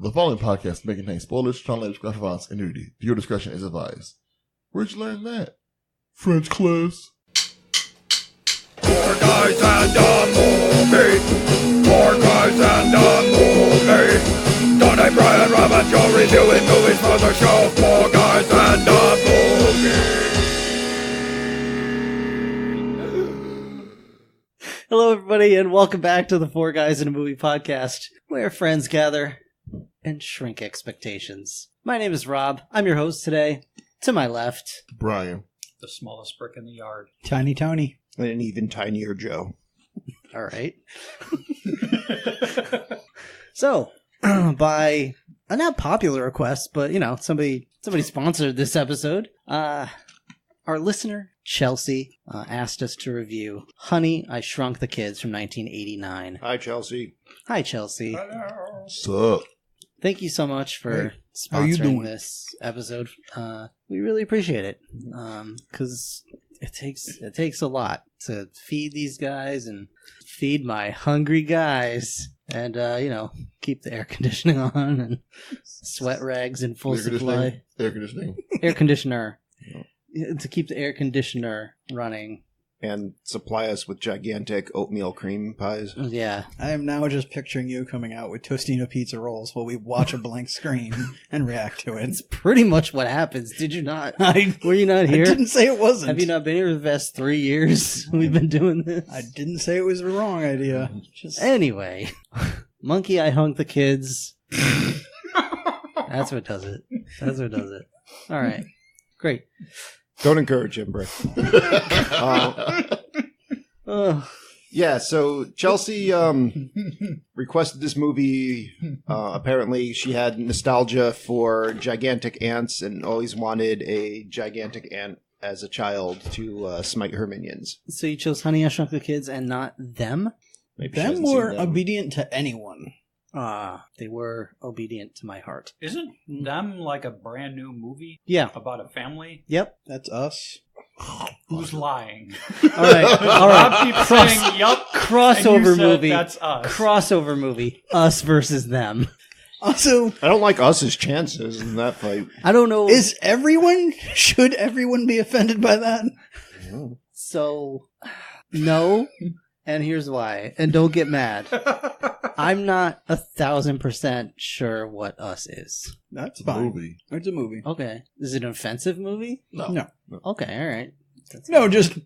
The following podcast may contain spoilers, strong language, graphic violence, and nudity. Your discretion is advised. Where'd you learn that? French class. 4 guys and a movie. 4 guys and a movie. Donnie, Brian, Rob, and Joe reviewing movies for the show. 4 guys and a movie. Hello, everybody, and welcome back to the 4 Guys in a Movie podcast, where friends gather and shrink expectations. My name is Rob. I'm your host today. To my left, Brian. The smallest brick in the yard. Tiny Tony. And an even tinier Joe. all right. So, by a not popular request, but somebody sponsored this episode. Our listener, Chelsea, asked us to review Honey, I Shrunk the Kids from 1989. Hi, Chelsea. Hi, Chelsea. What's up? Thank you so much for How you sponsoring doing? this episode. We really appreciate it because it takes a lot to feed these guys and feed my hungry guys, and keep the air conditioning on and sweat rags in full supply. Air conditioning. Air conditioner. To keep the air conditioner running. And supply us with gigantic oatmeal cream pies. Yeah. I am now just picturing you coming out with Tostino pizza rolls while we watch a blank screen and react to it. It's pretty much what happens. Did you not? I Were you not here? didn't say it wasn't. Have you not been here for the past 3 years? We've been doing this. I didn't say it was the wrong idea. Just Anyway, Monkey, I Hunk the Kids. That's what does it. That's what does it. All right. Great. Don't encourage him, Brick. Yeah, so Chelsea requested this movie. Apparently, she had nostalgia for gigantic ants and always wanted a gigantic ant as a child to smite her minions. So you chose Honey, I Shrunk the Kids and not them? Maybe she them hasn't seen were them. obedient to anyone. They were obedient to my heart. Isn't them like a brand new movie Yeah. about a family? Yep. That's us. Who's lying? All right. All Rob right. keeps saying, yup. and you Crossover said, movie. That's us. Crossover movie. Us versus them. Also, I don't like us's chances in that fight. I don't know. should everyone be offended by that? So, no. And here's why. And don't get mad. I'm not 1,000% sure what Us is. That's fine. Movie. It's a movie. Okay. Is it an offensive movie? No. Okay, all right. No, just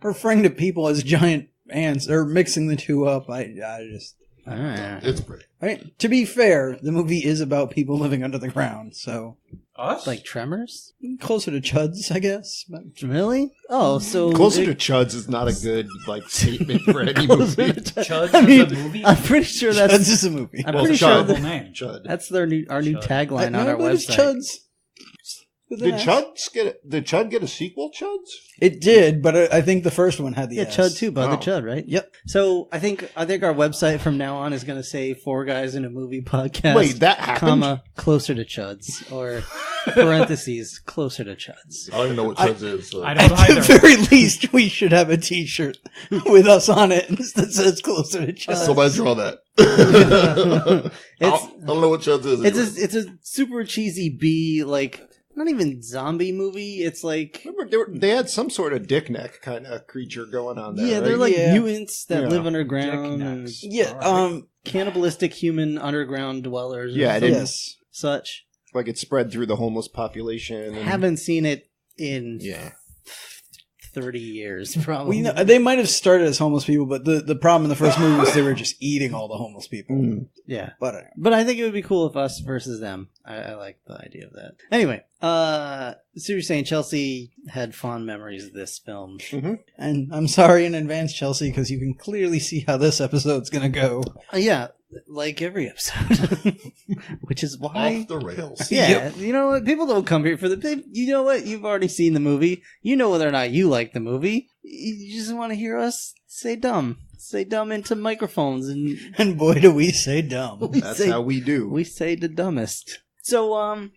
referring to people as giant ants or mixing the two up. I just... All right. It's great. I mean, to be fair, the movie is about people living under the ground, so Us? Like Tremors? closer to Chuds, I guess. But Really? Oh, so... Closer to Chuds is not a good statement for any movie. Chuds I mean, is a movie? I'm pretty sure Chuds that's... is a movie. I'm Well, pretty sure Chud. Terrible that, name. Chud. that's our new Chud. tagline No, on our but it's website. Chuds. With an Did S. Did Chud get a sequel, Chuds? It did, but I think the first one had the Yeah, S. Chud too, Bud the Oh. Chud, right? Yep. So I think our website from now on is going to say 4 Guys in a Movie podcast. Wait, that happened? comma, closer to Chuds, or parentheses, closer to Chuds. I don't even know what Chuds is. So. I At don't the either. very least, we should have a T-shirt with us on it that says "closer to Chuds." Somebody draw that. I don't know what Chuds is. anyway. It's a super cheesy B, like, not even zombie movie. It's like, Remember, they had some sort of dick neck kind of creature going on there. yeah, right? they're like Yeah. mutants that Yeah. live underground, and Dick-necks. Yeah. All right. cannibalistic human underground dwellers. or Yeah, it some Yes. such. like it spread through the homeless population. And, Haven't seen it in yeah. 30 years, probably. They might have started as homeless people, but the problem in the first movie was they were just eating all the homeless people. Mm. Yeah. But But I think it would be cool if us versus them. I like the idea of that. Anyway, so you're saying Chelsea had fond memories of this film. and I'm sorry in advance, Chelsea, because you can clearly see how this episode's gonna go. Yeah, like every episode. Which is why... Off the rails. Yeah, you know what? People don't come here for the... You know what? You've already seen the movie. You know whether or not you like the movie. You just want to hear us say dumb. Say dumb into microphones, and And boy, do we say dumb. we That's say, how we do. we say the dumbest. So,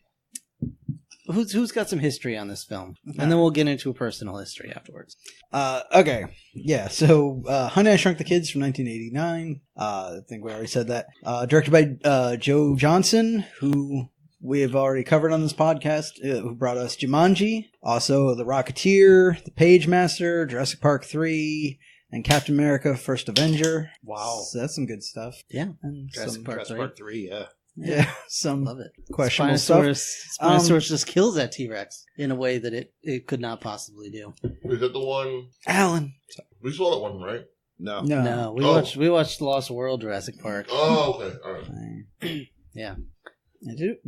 who's got some history on this film, and then we'll get into a personal history afterwards. Okay. Yeah, so Honey, I Shrunk the Kids from 1989. I think we already said that. Directed by Joe Johnson, who we have already covered on this podcast, who brought us Jumanji, also The Rocketeer, The Page Master, Jurassic Park 3, and Captain America: First Avenger. Wow. So that's some good stuff. Yeah, And Jurassic Park 3. Yeah. Yeah, some Love it. questionable stuff. Spinosaurus just kills that T-Rex in a way that it could not possibly do. Is that the one? Alan. We saw that one, right? No. No, we watched Lost World Jurassic Park. Oh, okay. All right. Yeah.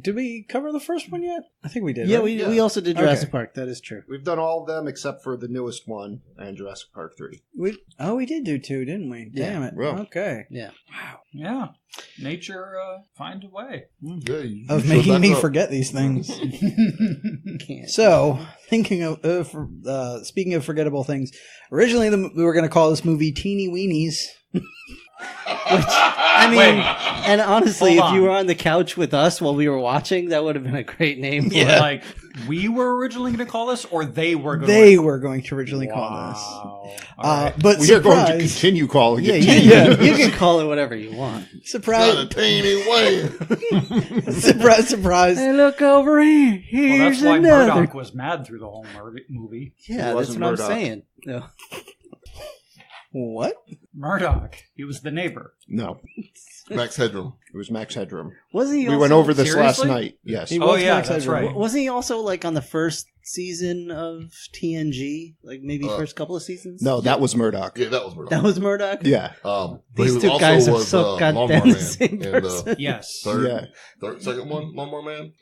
Did we cover the first one yet? I think we did. Yeah, right? we also did Jurassic Okay. Park. That is true. We've done all of them except for the newest one and Jurassic Park 3. We did do 2, didn't we? Yeah. Damn it. Well. Okay. Yeah. Yeah. Nature finds a way. Yeah, you Of showed making back me up. forget these things. Can't. So, thinking of speaking of forgettable things, originally we were going to call this movie Teeny Weenies. I mean, Wait. and honestly, Hold if you on. were on the couch with us while we were watching, that would have been a great name. Yeah. Like, we were originally going to call this, or they were going They to were going to originally call Wow. this. All right. But We are going to surprise, continue calling Yeah, it. you can call it whatever you want. Not a surprise, teeny way. surprise. Hey, look over here. Well, Here's that's why another. Murdoch was mad through the whole movie. Yeah, It that's wasn't what Murdoch. I'm saying. No. What? Murdoch. He was the neighbor. No, Max Headroom. it was Max Headroom. Wasn't he? We also, went over this last Seriously? night. Yes. He Oh, was yeah, Max that's Headroom. right. Wasn't he also like on the first season of TNG? Like maybe first couple of seasons? No, that was Murdoch. Yeah, that was Murdoch. That was Murdoch? Yeah. But These he was two also guys are was, so Lawnmower goddamn the Man same in person. Yes. Third, Yeah. second one, Lawnmower Man.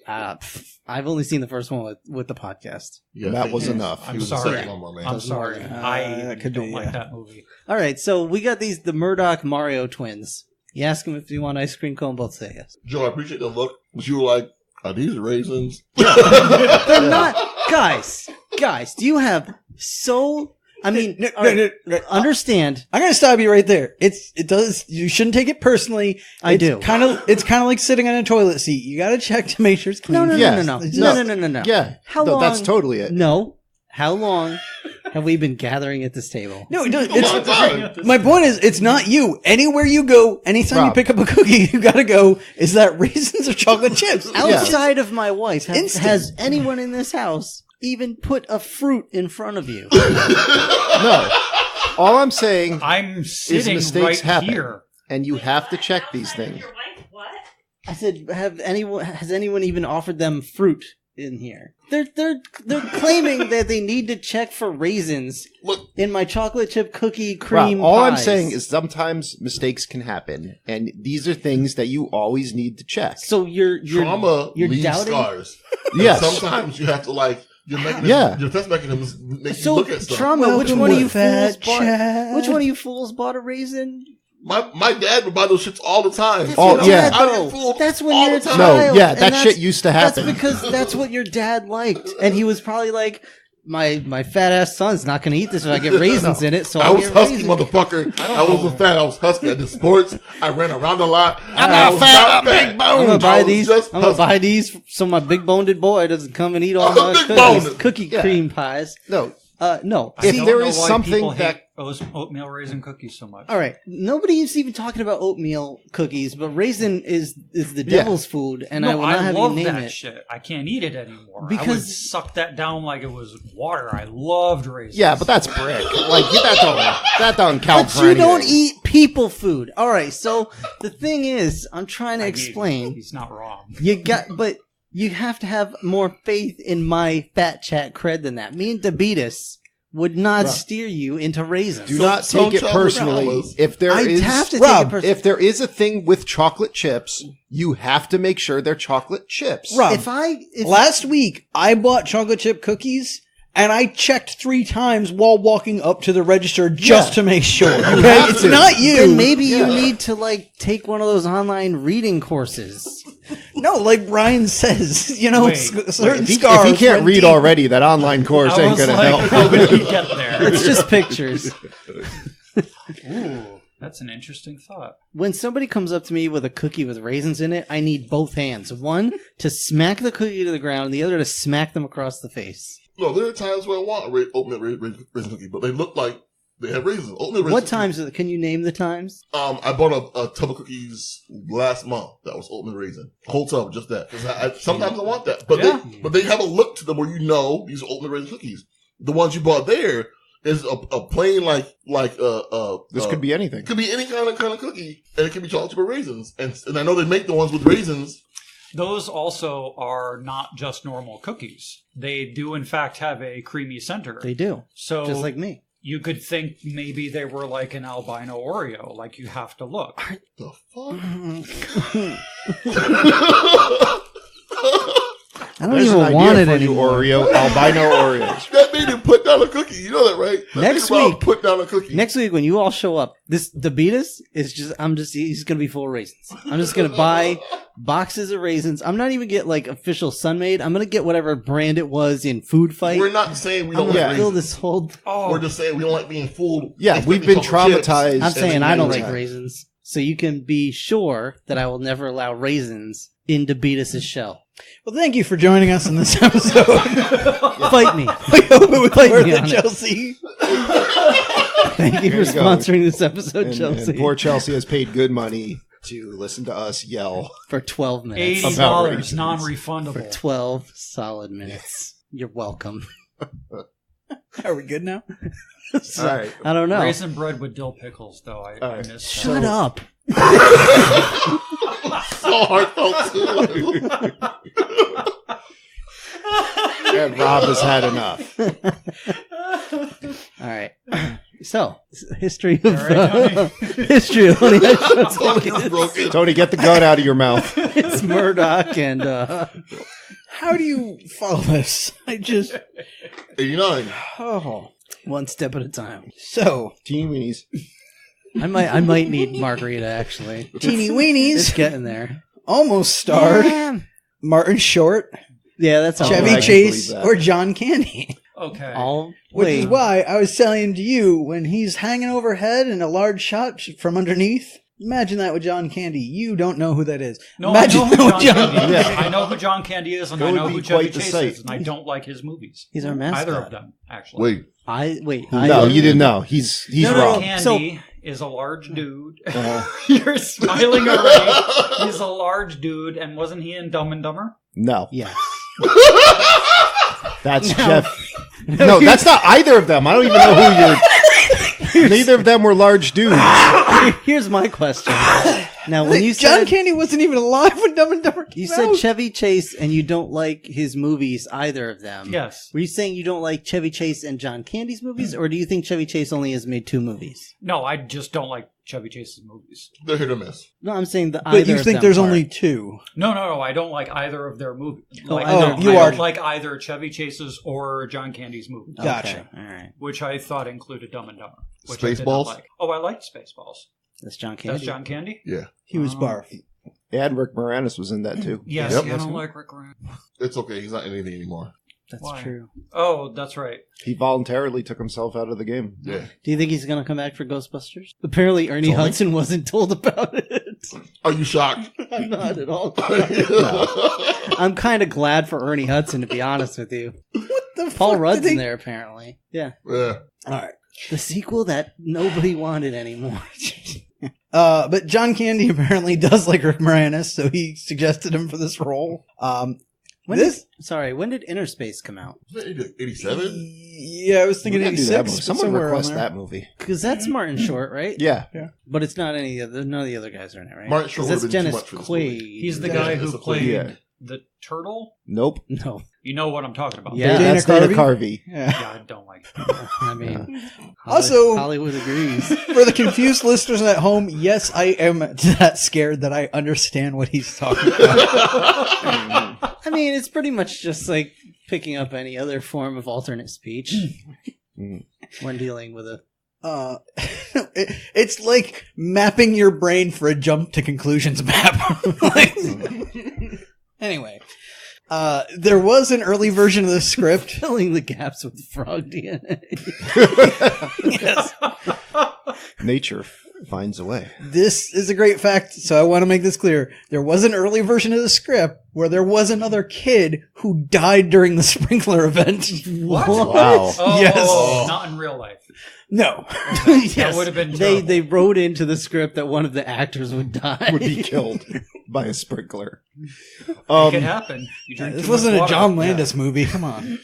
I've only seen the first one with the podcast. Yeah, That he- was he- enough. He I'm was the sorry. second Lawnmower Man. I'm Doesn't sorry. work. I could don't be, like yeah. that movie. All right, so we got the Murdoch Mario twins. You ask them if you want ice cream cone, both say yes. Joe, I appreciate the look, but you were like, "Are these raisins?" They're not, guys. Do you have so? I mean, all right, understand? I'm gonna stop you right there. It does. You shouldn't take it personally. I do. It's kind of like sitting on a toilet seat. You got to check to make sure it's clean. No, Yes. no. Yeah. How No, long? that's totally it. No. How long have we been gathering at this table? No, it does. Come on, It's, time. my point is, it's not you. Anywhere you go, anytime you Rob. pick up a cookie, you gotta go. Is that raisins or chocolate chips? Outside of my wife, Instant. has anyone in this house even put a fruit in front of you? No. All I'm saying, I'm sitting mistakes right happen. here. and you have to check these things. I said, has anyone even offered them fruit in here? They're claiming that they need to check for raisins Look, in my chocolate chip cookie Rob, cream all I'm pies. saying is sometimes mistakes can happen, and these are things that you always need to check. So you're trauma you're leaves doubting. scars. Yes. Sometimes you have to like your mechanism, Yeah. your defense mechanisms make you So look at stuff. trauma. Which Welcome one of to you Fat fools bought? Chat. Which one of you fools bought a raisin? My dad would buy those shits all the time. That's Oh, your yeah. dad, I though. get fooled That's when all you're a the time. No, child, yeah, and that that's- shit used to happen. That's because that's what your dad liked, and he was probably like, my fat ass son's not going to eat this if I get raisins in it. So I I'll was get husky, raisins. motherfucker. I wasn't fat. I was husky. I did sports. I ran around a lot. I'm I not was fat, not I'm big bone. I'm gonna I buy was these. just I'm gonna husky. buy these so my big boned boy doesn't come and eat all I'm my big cookies, boned. cookie Yeah. cream pies. No, No. I If don't there know is why something people that- hate those oatmeal raisin cookies so much. All right. Nobody's even talking about oatmeal cookies, but raisin is the Yeah. devil's food, and I No, will not have you love name that it. shit. I can't eat it anymore. I would Because- suck that down like it was water. I loved raisins. yeah, but that's brick. Like that don't count But for you don't anything. eat people food. All right. So the thing is, I'm trying to explain. He's not wrong. But you have to have more faith in my fat chat cred than that. Me and Debetus would not steer you into raisins. Do not So take it chocolate personally. powers. If there I'd is, have to take Rob, it personally. if there is a thing with chocolate chips, you have to make sure they're chocolate chips. Rob, If last week I bought chocolate chip cookies and I checked 3 times while walking up to the register just to make sure. Okay? have It's to. not you. then maybe you Yeah. need to like take one of those online reading courses. No, like Brian says, Wait, certain If he scars can't run read deep. already, that online course I ain't was gonna like, help. how did he get there? It's just pictures. Ooh, that That's an interesting thought. When somebody comes up to me with a cookie with raisins in it, I need both hands. One to smack the cookie to the ground, and the other to smack them across the face. No, there are times where I want a oatmeal raisin cookie, but they look like they have raisins. Oatmeal raisin What cookies. times? Can you name the times? I bought a tub of cookies last month that was oatmeal raisin. Whole tub, just that. 'Cause sometimes I want that. But they have a look to them where you know these are oatmeal raisin cookies. The ones you bought there is a plain This could be anything. Could be any kind of cookie, and it can be chocolate chip raisins. And I know they make the ones with raisins. Those also are not just normal cookies. They do, in fact, have a creamy center. They do. So Just like me. you could think maybe they were like an albino Oreo. Like, you have to look. The fuck? I don't There's an even idea want it for you, anymore. Oreo, albino Oreos. That made him put down a cookie. You know that, right? That Next made Rob week. put down a cookie. Next week when you all show up, the Beatus is he's gonna be full of raisins. I'm just gonna buy boxes of raisins. I'm not even get like official Sun-Maid. I'm gonna get whatever brand it was in Food Fight. We're not saying we I'm don't gonna like fill raisins. this whole. Oh, We're just saying we don't like being fooled. Yeah, we've been traumatized. I'm saying I don't like Yeah. raisins, so you can be sure that I will never allow raisins into Beatus's shell. Well, thank you for joining us in this episode. Fight me. We hope it was Fight worth me it, on it. Chelsea. Thank you There for you go. sponsoring this episode, And Chelsea. poor Chelsea has paid good money to listen to us yell. For 12 minutes. About $80 raisins. For non-refundable. 12 solid minutes. You're welcome. Are we good now? All right. I don't know. Raisin bread with dill pickles, though. I right. missed Shut up. So heartfelt too. And Rob has had enough. All right. So, history of All right, history of Honey, I Shrunk the Totally Kids. broken. Tony, get the gun out of your mouth. It's Murdoch and How do you follow this? 89. one step at a time. So, Teen weenies. I might need margarita actually. Teeny It's Weenies getting there. almost starred Martin Short, Yeah, that's all Chevy I right. can Chase, believe that. or John Candy. Okay. Which Wait. is why I was telling to you, when he's hanging overhead and a large shot from underneath, imagine that with John Candy. You don't know who that is. No, Imagine I know who that John with John Candy is. Yeah. I know who John Candy is, and That I would know be who Chevy quite the Chase sight. is, and I don't like his movies. He's our mascot. Either of them, actually. Wait. No, you didn't know. He's No, wrong. Candy is a large dude. Uh, You're smiling already. He's a large dude, and wasn't he in Dumb and Dumber? no, Yes. that's Jeff. No, that's not either of them. I don't even know who you're. Neither of them were large dudes. Here's my question. Now, when you John said Candy wasn't even alive when Dumb and Dumber came you said out. Chevy Chase and you don't like his movies, either of them. Yes. Were you saying you don't like Chevy Chase and John Candy's movies, or do you think Chevy Chase only has made 2 movies? No, I just don't like Chevy Chase's movies. They're hit or miss. No, I'm saying the But either you of think them there's part. only 2. No, I don't like either of their movies. Like, oh, I you don't are- like either Chevy Chase's or John Candy's movies, Gotcha. Okay, all right. which I thought included Dumb and Dumber. Which I did not Spaceballs? like. Oh, I liked Spaceballs. That's John Candy. That's John Candy? Yeah. He was barf. And Rick Moranis was in that too. Yes, Yep. I don't like Rick Moranis. It's okay. He's not in anything anymore. That's Why? true. Oh, that's right. He voluntarily took himself out of the game. Yeah. Do you think he's going to come back for Ghostbusters? Apparently, Ernie Totally. Hudson wasn't told about it. Are you shocked? I'm not at all. I'm kind of glad for Ernie Hudson, to be honest with you. What the Paul fuck Rudd's did they... in there, apparently. Yeah. Yeah. All right. The sequel that nobody wanted anymore. But John Candy apparently does like Rick Moranis, so he suggested him for this role. When did Inner Space come out? 87? Yeah, I was thinking We gotta do that 86. movie. but Someone somewhere request around there. that movie. Because that's Martin Short, right? Yeah. But it's not any of the none of the other guys are in it, right? Martin Short 'Cause would've that's been too Dennis much for this movie. Quaid. He's the Yeah, guy it's who a played Yeah. the turtle. Nope. No. You know what I'm talking about. Yeah. Dana That's Dana Carvey? Carvey. Yeah. Yeah, I don't like I mean, Also- Hollywood agrees. For the confused listeners at home, yes, I am that scared that I understand what he's talking about. I mean, it's pretty much just like picking up any other form of alternate speech when dealing with a. It's like mapping your brain for a jump to conclusions map. Like- anyway, there was an early version of the script. Filling the gaps with frog DNA. Yes. Nature. finds a way. This is a great fact, so I want to make this clear. There was an early version of the script where there was another kid who died during the sprinkler event. What? Wow. Oh, Yes. not in real life. No. That would have been terrible. They wrote into the script that one of the actors would die. Would be killed by a sprinkler. It can happen. You drink This too wasn't much a water. John Landis movie. Come on.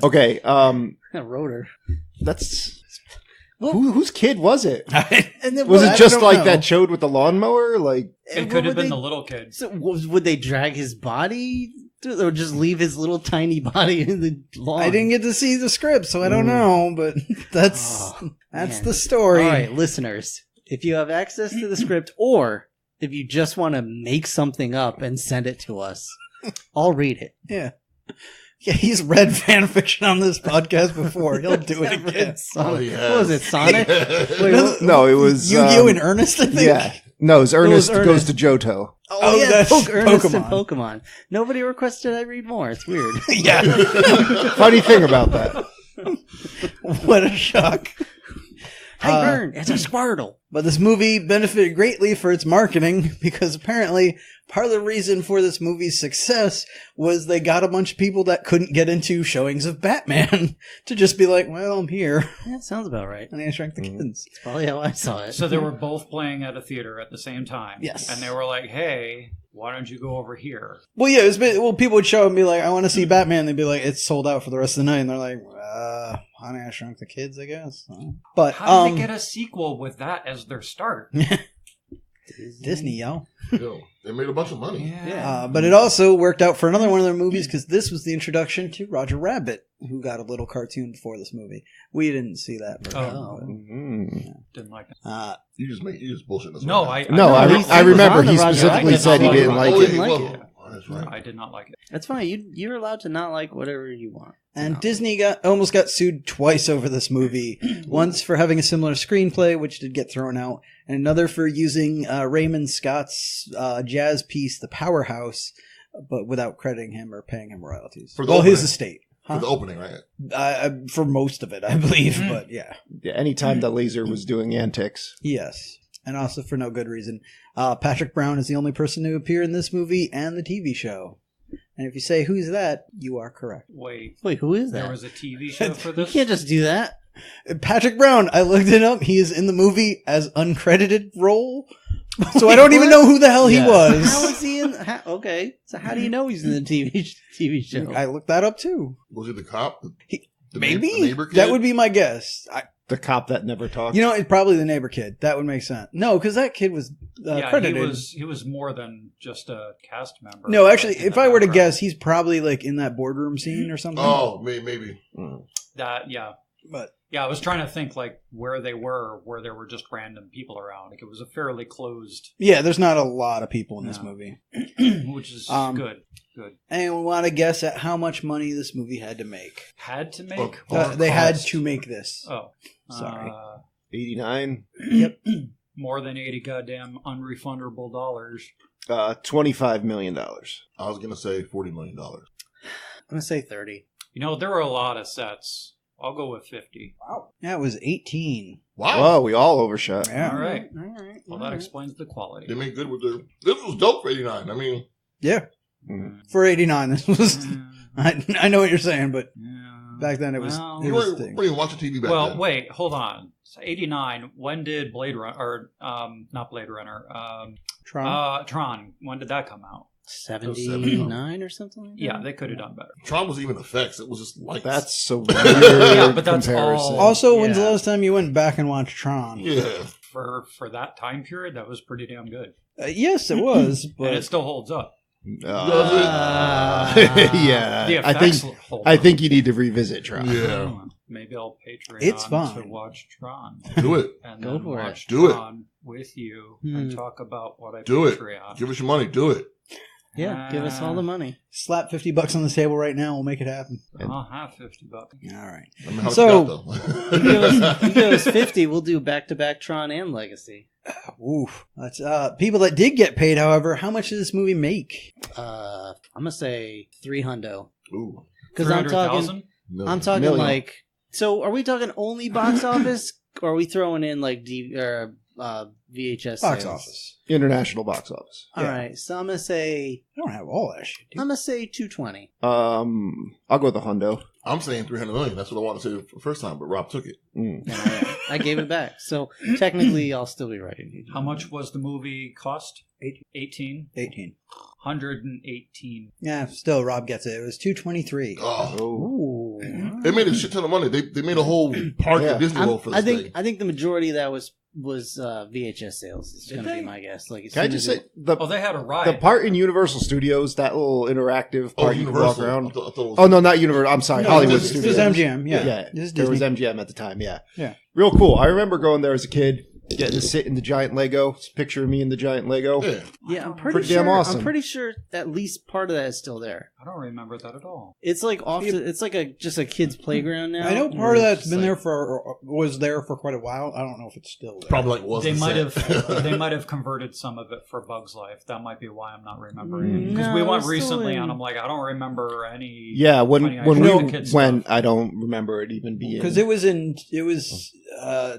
Okay, I wrote her. that's... Whose kid was it? And then Was I it just don't like know. that chode with the lawnmower? Like, It could have been the little kid. So would they drag his body, or just leave his little tiny body in the lawn? I didn't get to see the script, so I don't know, but that's man. the story. All right, listeners, if you have access to the script, or if you just want to make something up and send it to us, I'll read it. Yeah. Yeah, he's read fan fiction on this podcast before. He'll do it I've again. read Sonic. Oh, yes. What was it, Sonic? Wait, what? no, it was... Yu-Gi-Oh! And Ernest, I think? Yeah. No, it's Ernest, Ernest. goes to Johto. Oh, yeah, that's Ernest Pokemon. and Pokemon. Nobody requested I read more. It's weird. Yeah. Funny thing about that. What a shock. Hey, Vern, it's a Squirtle. But this movie benefited greatly for its marketing because apparently part of the reason for this movie's success was they got a bunch of people that couldn't get into showings of Batman to just be like, well, I'm here. Yeah, sounds about right. And I Shrunk the Kids. That's probably how I saw it. So they were both playing at a theater at the same time. Yes. And they were like, hey, why don't you go over here? Well, yeah, people would show up and be like, I want to see Batman. They'd be like, it's sold out for the rest of the night. And they're like, Honey, I Shrunk the Kids, I guess. But How did they get a sequel with that as their start? Disney, yo. Yo, they made a bunch of money. But it also worked out for another one of their movies because this was the introduction to Roger Rabbit, who got a little cartoon before this movie. We didn't see that version. Oh. Didn't like it. You just bullshit this. No, right No, I I remember was on he the Roger specifically Rabbit said he song. didn't now. like Oh, it. Didn't like well, it. that's right. I did not like it. That's fine. You're allowed to not like whatever you want. And No. Disney almost got sued twice over this movie. Once for having a similar screenplay, which did get thrown out, and another for using Raymond Scott's jazz piece, The Powerhouse, but without crediting him or paying him royalties. For the Well, his opening. estate. For the opening, right? For most of it, I believe, but yeah. Yeah, anytime that Laser was doing antics. Yes. And also for no good reason. Patrick Brown is the only person to appear in this movie and the TV show. And if you say, who's that? You are correct. Wait, Wait, who is there that? was a TV show for You this? can't just do that. Patrick Brown, I looked it up. He is in the movie as uncredited role. So I don't even know who the hell he Yeah. How was. is he in? Okay, so how do you know he's in the TV show? I looked that up too. Was he the cop? The Maybe? neighbor kid? That would be my guess. The cop that never talked. You know, it's probably the neighbor kid. That would make sense. No, because that kid was Yeah, credited. he was more than just a cast member. No, actually, in if the I were to background. guess, he's probably like in that boardroom scene or something. Oh, maybe. That, yeah. But Yeah, I was trying to think like where they were just random people around. Like it was a fairly closed, yeah, there's not a lot of people in this No. movie. which is Good. Good. Anyone want to guess at how much money this movie had to make? Had to make. Or They had cost. to make this. Oh, Sorry. 89, More than 80 goddamn unrefundable dollars. $25 million. I was gonna say $40 million. I'm gonna say 30. You know, there were a lot of sets. I'll go with 50. Yeah, it was 18. Wow, Whoa, we all overshot. Yeah. All right. All right. Well, that explains the quality. they made good with their. This was dope for '89. I mean, Yeah. Mm. For 89, this was. I know what you're saying, but Yeah. back then it was. Well, it you was weren't a thing. even watching TV back Well, then. wait, hold on. So 89. When did Blade Runner, or not Blade Runner, Tron. Tron? When did that come out? 79 or something like that? Yeah, they could have done better. Tron was even effects. It was just like That's a weird Yeah, but that's comparison. all- Also, when's the yeah. last time you went back and watched Tron? Yeah, For that time period, that was pretty damn good, Yes, it was, and but it still holds up. yeah, The I effects think hold I up. think you need to revisit Tron. yeah. Hmm, maybe I'll Patreon It's fine. to watch Tron Do it. and Go then for it. watch Do it. Tron with you Hmm. and talk about what I Do it. Patreon. Give us your money. Do it. Yeah, give us all the money. slap $50 on the table right now. We'll make it happen. I'll have $50. All right. I mean, how So- much you You got, though? give us 50, we'll do back-to-back Tron and Legacy. Oof. That's people that did get paid. However, how much did this movie make? I'm gonna say 300. Ooh, Because I'm talking, 300,000? million. Million. like. So, are we talking only box office, or are we throwing in like VHS Box sales. office. International box office. All right, so I'm gonna say I don't have all that shit, dude. I'm gonna say 220. I'll go with the hundo. I'm saying 300 million. That's what I wanted to say the first time, but Rob took it. And I gave it back. So technically, I'll still be right. How much was the movie cost? 18? 18. 118. Yeah, still, Rob gets it. It was 223. Oh, Ooh. they made a shit ton of money. They made a whole park at Disney World for this thing. I think the majority of that was VHS sales. It's going to be my guess. Like, as Can I soon just as say the Oh, they had a ride. the part in Universal Studios, that little interactive part you can walk Universal. around. I thought it was- Oh no, not Universal. I'm sorry, No, Hollywood this Studios. is MGM, yeah. Yeah, This is there was Disney. MGM at the time. Yeah, Yeah. real cool. I remember going there as a kid, getting to sit in the giant Lego. It's a picture of me in the giant Lego. Yeah. Yeah, I'm Pretty sure. damn awesome. I'm pretty sure at least part of that is still there. I don't remember that at all. It's like it's like just a kid's playground now. I know part of where that's it's been like- was there for quite a while. I don't know if it's still there. Probably like was They the might set. have they might have converted some of it for Bug's Life. That might be why I'm not remembering. Because No, we went it's still recently, in- and I'm like, I don't remember any. Yeah, when Funny, I when know we the kids went, stuff. I don't remember it even being. Because it was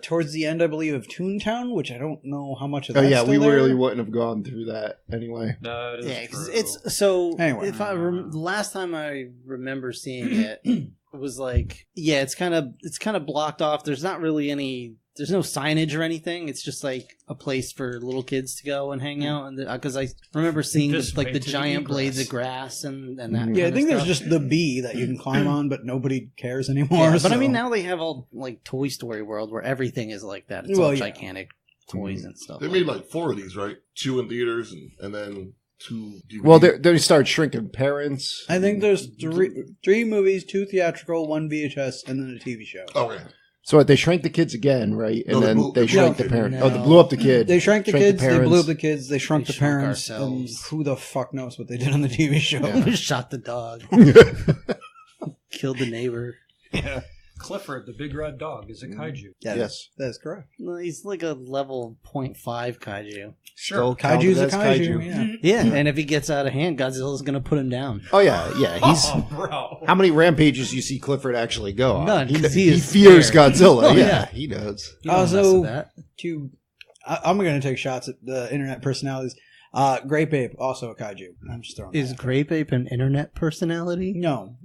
towards the end, I believe, of Toontown, which I don't know how much of Oh that's yeah, still we there. really wouldn't have gone through that anyway. That is Yeah, 'cause true. it's so. Anyway. If the last time I remember seeing it, it was like, yeah, it's kind of blocked off. There's not really any. There's no signage or anything. It's just like a place for little kids to go and hang out. And because I remember seeing Just like wait the till giant the blades grass. of grass and that. Yeah, kind Yeah, I of think there's stuff. just the bee that you can climb on, but nobody cares anymore. Yeah, but I so- mean, now they have all like Toy Story World where everything is like that. It's Well, all yeah. gigantic toys and stuff. They made like 4 of these, right? 2 in theaters and then 2 DVD. Well, they started shrinking parents. I think there's three movies, 2 theatrical, 1 VHS, and then a TV show. Okay. So they shrank the kids again, right? And No, they then blew- they they shrank blew the up parent. the- Oh, they blew up the kid. They shrank the kids, they parents. blew up the kids, they shrunk They the shrunk parents, and ourselves. who the fuck knows what they did on the TV show. Yeah. Shot the dog, killed the neighbor. Yeah. Clifford, the big red dog, is a kaiju. Yes. That's correct. No, he's like a level 0.5 kaiju. Still Kaiju's counted a as kaiju, yeah. Yeah, and if he gets out of hand, Godzilla's gonna put him down. Oh yeah, yeah. He's Oh, bro. how many rampages you see Clifford actually go on? None, 'cause he he is fears scared. Godzilla. Oh, yeah, yeah. he does. You don't mess Also, with that. I'm going to take shots at the internet personalities. Grape Ape, also a kaiju. I'm just throwing Is that. Grape Ape an internet personality? No.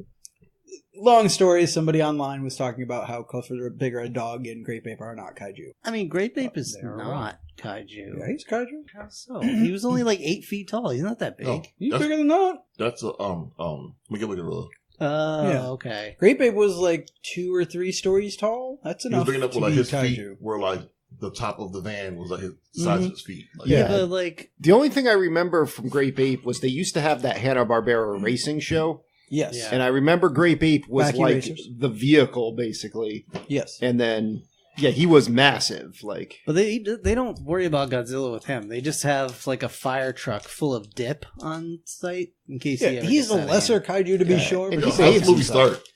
Long story, somebody online was talking about how Clifford the Big Red Dog and Grape Ape are not kaiju. I mean, Grape Ape is They're not kaiju. Yeah, he's kaiju. How so? He was only like 8 feet tall. He's not that big. No, He's that's, bigger than that. that's a McGillicuddy gorilla. Oh, Yeah. okay. Grape Ape was like 2 or 3 stories tall. That's He was enough big enough to where like be his feet kaiju. were like the top of the van was like his size of his feet. Like, Yeah. Yeah, but like, The only thing I remember from Grape Ape was they used to have that Hanna-Barbera racing show, Yes. Yeah. and I remember Grape Ape was Wacky like Racers. the vehicle basically, Yes. and then yeah, he was massive. Like but they don't worry about Godzilla with him. They just have like a fire truck full of dip on site in case he Yeah, ever he's gets a out of lesser hand. kaiju to be Yeah, sure, and but Yo, he how's behaves the movie himself. start?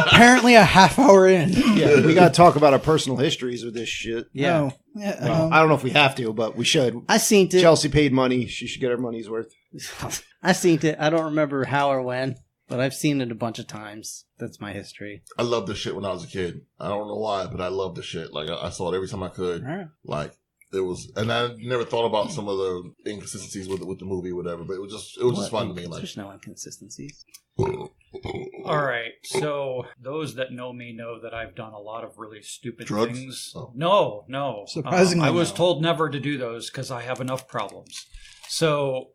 apparently a half hour in. yeah, we got to talk about our personal histories with this shit. Yeah. Oh, yeah. Well, I don't know if we have to, but we should. I seen it. Chelsea paid money; she should get her money's worth. I seen it. I don't remember how or when, but I've seen it a bunch of times. That's my history. I loved this shit when I was a kid. I don't know why, but I loved the shit. Like I saw it every time I could. All right. Like it was, and I never thought about some of the inconsistencies with the movie, or whatever. But it was just fun to me. Like There's no inconsistencies. All right, so those that know me know that I've done a lot of really stupid Drugs? things. Oh. No. Surprisingly, I was no. told never to do those because I have enough problems. So,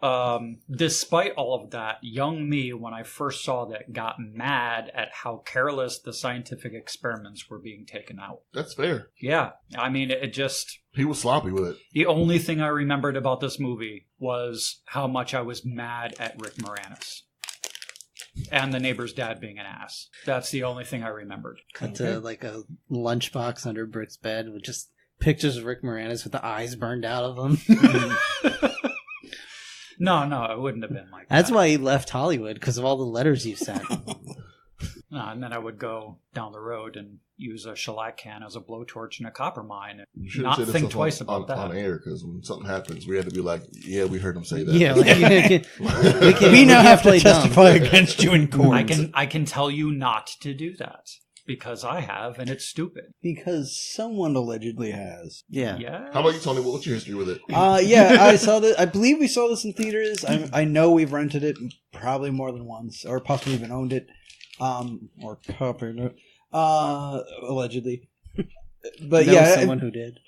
despite all of that, young me, when I first saw that, got mad at how careless the scientific experiments were being taken out. that's fair. Yeah, I mean, it just... He was sloppy with it. The only thing I remembered about this movie was how much I was mad at Rick Moranis. And the neighbor's dad being an ass. That's the only thing I remembered. Cut to like a lunchbox under Brick's bed with just pictures of Rick Moranis with the eyes burned out of him. No, it wouldn't have been like that. That's why he left Hollywood, because of all the letters you sent. No, and then I would go down the road and use a shellac can as a blowtorch in a copper mine You and shouldn't not say this think stuff twice on, about on, that. on air because when something happens, we had to be like, "Yeah, we heard him say that." Yeah, like, We now can't have to play dumb. testify against you in court. I can tell you not to do that because I have, and it's stupid. Because someone allegedly has. Yeah. Yeah. How about you, Tony? What's your history with it? Yeah, I saw that. I believe we saw this in theaters. I know we've rented it probably more than once, or possibly even owned it, or copied it, allegedly. But Know yeah, someone who did.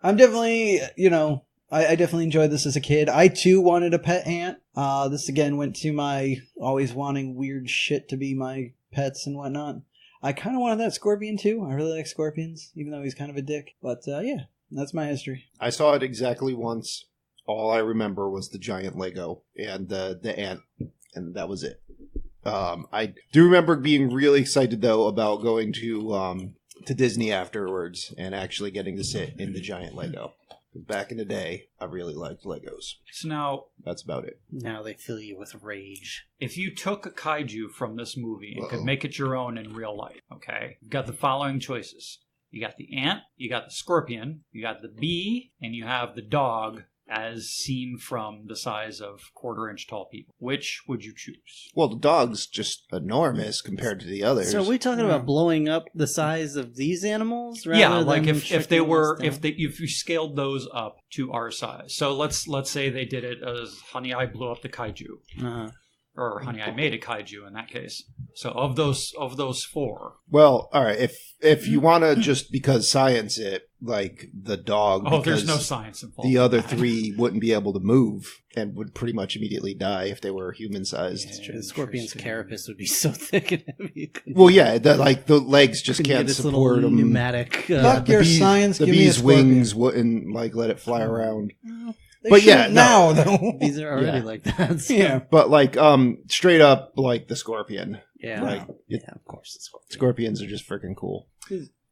I'm definitely, I definitely enjoyed this as a kid. I too wanted a pet ant. This again went to my always wanting weird shit to be my pets and whatnot. I kind of wanted that scorpion too. I really like scorpions, even though he's kind of a dick. But yeah, that's my history. I saw it exactly once. All I remember was the giant Lego and the ant, and that was it. I do remember being really excited though about going to Disney afterwards and actually getting to sit in the giant Lego. Back in the day, I really liked Legos. So now, That's about it. Now they fill you with rage. if you took a kaiju from this movie and could make it your own in real life, okay, you've got the following choices. You got the ant, you got the scorpion, you got the bee, and you have the dog as seen from the size of quarter-inch tall people. Which would you choose? Well, the dog's just enormous compared to the others. So are we talking about blowing up the size of these animals? Rather Yeah, like than if they were shrinking them if you scaled those up to our size. So let's say they did it as Honey, I Blew Up the Kaiju, down? or Honey, I Made a Kaiju in that case. So of those four, Well, all right. If you want to just because science it, like the dog. there's no because science involved. The other three wouldn't be able to move and would pretty much immediately die if they were human sized. Yeah, the scorpion's carapace would be so thick and heavy. You couldn't- Well, yeah, the legs just couldn't can't get its support little them. pneumatic. Fuck your science. The Give me a bee's scorpion. wings wouldn't like let it fly around. They But yeah, shouldn't no. now though. These are already Yeah. like that. So. Yeah. But like straight up like the scorpion. Yeah. Like Yeah, of course. The scorpion. scorpions are just freaking cool.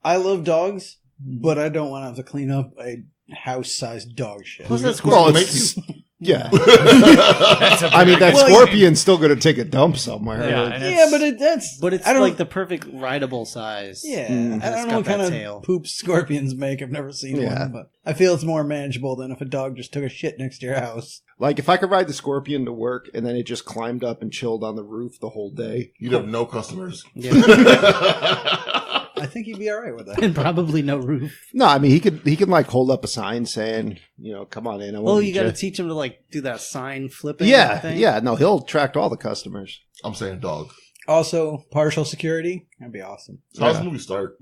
I love dogs, but I don't want to have to clean up a house-sized dog shit. Plus that Well, scorpion. it makes you. Yeah. That's a I mean, that Well, scorpion's still going to take a dump somewhere. Yeah, Like, and Yeah, but that's. But it's I don't like the perfect rideable size. Yeah, Mm. I It's don't know got what kind that of tail. poops scorpions make. I've never seen Yeah. one, but I feel it's more manageable than if a dog just took a shit next to your house. like if I could ride the scorpion to work and then it just climbed up and chilled on the roof the whole day. You'd have no customers. Yeah. I think he'd be all right with that. And probably no roof. No, I mean he can like hold up a sign saying, come on in. I won't Oh, eat you got to ya. teach him to like do that sign flipping. Yeah, thing? yeah. No, he'll attract all the customers. I'm saying dog. Also, partial security. That'd be awesome. So how's the movie start?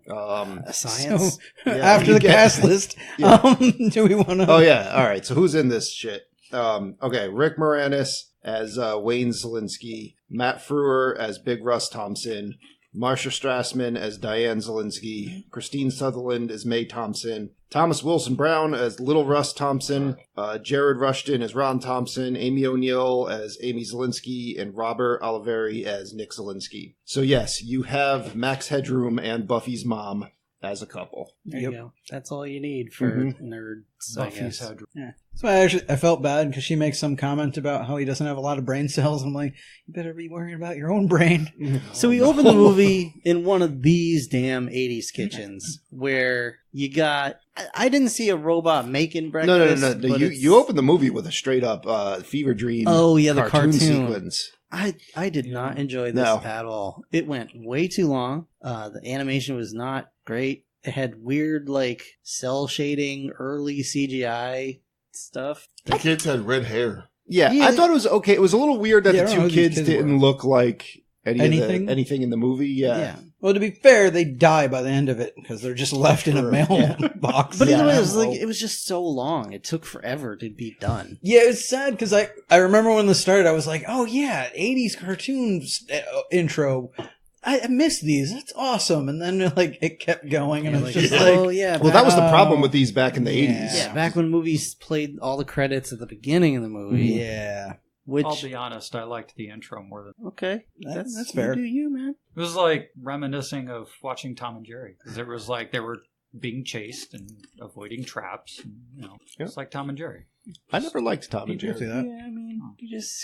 Science. So, Yeah, after you the get- cast list, Yeah. do we want to? Oh yeah. All right. So who's in this shit? Okay, Rick Moranis as Wayne Zelinsky, Matt Frewer as Big Russ Thompson, Marsha Strassman as Diane Zelinsky, Christine Sutherland as Mae Thompson, Thomas Wilson Brown as Little Russ Thompson, Jared Rushton as Ron Thompson, Amy O'Neill as Amy Zelinsky, and Robert Oliveri as Nick Zelinsky. So yes, you have Max Headroom and Buffy's mom as a couple. There you go. That's all you need for nerds, I Buffy's guess. head. Yeah. So I felt bad because she makes some comment about how he doesn't have a lot of brain cells. I'm like, you better be worrying about your own brain. So we open the movie in one of these damn 80s kitchens where you got... I didn't see a robot making breakfast. No. but You it's- you open the movie with a straight up Fever Dream. Oh, yeah, the cartoon. sequence. I did not enjoy this No. at all. It went way too long. The animation was not great. It had weird, like, cell shading, early CGI stuff. The kids had red hair. Yeah, Yeah. I thought it was okay. It was a little weird that Yeah, I the don't know two who these kids kids didn't were. look like Anything? anything in the movie. Yeah. Well, to be fair, they die by the end of it because they're just left in a mail Yeah. box. But Yeah, either way, it was well- like it was just so long. It took forever to be done. Yeah, it's sad because I remember when this started, I was like, oh yeah, 80s cartoons intro. I missed these. That's awesome. And then like it kept going, and Yeah, it's like, just like, oh yeah, Well, that was the Oh. problem with these back in the Yeah. 80s. yeah. Back when movies played all the credits at the beginning of the movie, yeah, which I'll be honest, I liked the intro more than okay, that's fair. You do you, man. it was like reminiscing of watching Tom and Jerry because it was like they were being chased and avoiding traps. And, it's like Tom and Jerry. I never liked Tom and You can see Jerry. that. Yeah, I mean,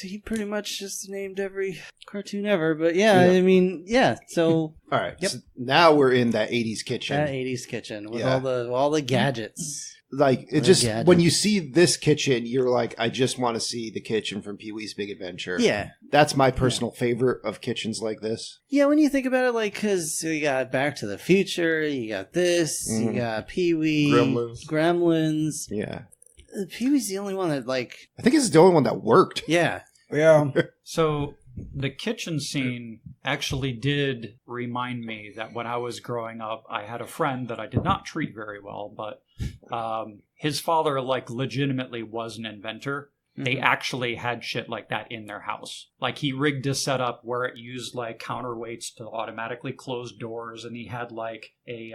he pretty much just named every cartoon ever. But yeah, Yeah. I mean, yeah. So All right. Yep. So now we're in that 80s kitchen. that 80s kitchen with Yeah. all the gadgets. like it just when you see this kitchen, you're like, I just want to see the kitchen from Pee-wee's Big Adventure. Yeah. That's my personal favorite of kitchens like this. Yeah, when you think about it, like, because you got Back to the Future, you got this, you got Pee-wee, Gremlins. Yeah. Pee-wee's the only one that, like... I think it's the only one that worked. Yeah. Yeah. So the kitchen scene actually did remind me that when I was growing up, I had a friend that I did not treat very well, but his father, like, legitimately was an inventor. They actually had shit like that in their house. Like, he rigged a setup where it used, like, counterweights to automatically close doors, and he had, like, a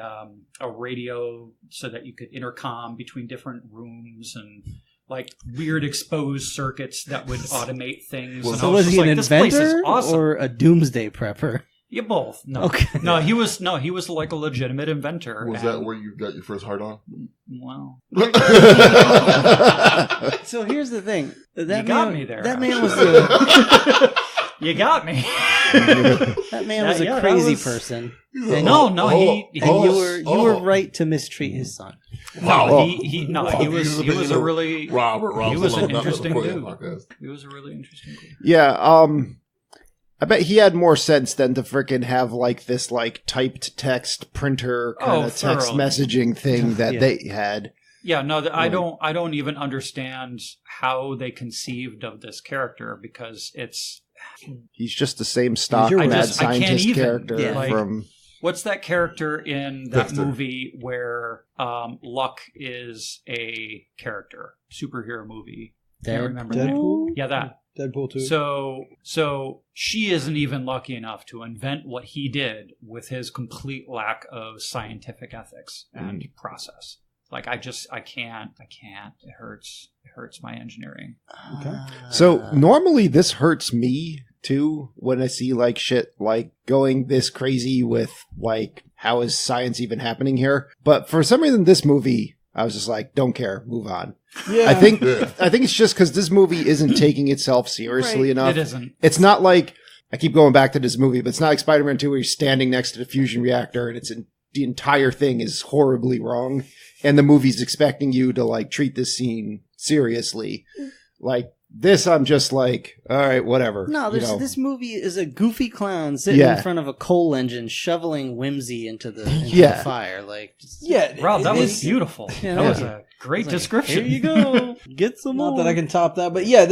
radio so that you could intercom between different rooms, and, like, weird exposed circuits that would automate things. Well, and so was he an inventor awesome. or a doomsday prepper? Yeah, both. No. Okay. No, he was like a legitimate inventor. Was that where you got your first hard on? Well. So here's the thing. You got me there. That man was You got me. That man was a crazy person. And you were right to mistreat his son. No, he was a really Robert. He was an interesting dude. He was a really interesting dude. Yeah, I bet he had more sense than to frickin' have like this like typed text printer kind of text messaging thing that they had. Yeah, no, I don't even understand how they conceived of this character because he's just the same stock mad scientist character from. What's that character in that movie where Luck is a character? Superhero movie. Can't remember the name. Yeah, that. Deadpool 2. So she isn't even lucky enough to invent what he did with his complete lack of scientific ethics and process. Like, I can't. It hurts my engineering. Okay. So normally this hurts me too when I see like shit like going this crazy with like how is science even happening here? But for some reason this movie I was just like, don't care, move on. Yeah. I think it's just because this movie isn't taking itself seriously enough. It isn't. It's not like, I keep going back to this movie, but it's not like Spider-Man 2 where you're standing next to the fusion reactor and the entire thing is horribly wrong. And the movie's expecting you to like treat this scene seriously. Like this, I'm just like, all right, whatever. No, this movie is a goofy clown sitting in front of a coal engine, shoveling whimsy into the fire. Like, Rob, that was beautiful. Yeah, that was a great description. Here you go. Get some more. Not that I can top that, but yeah,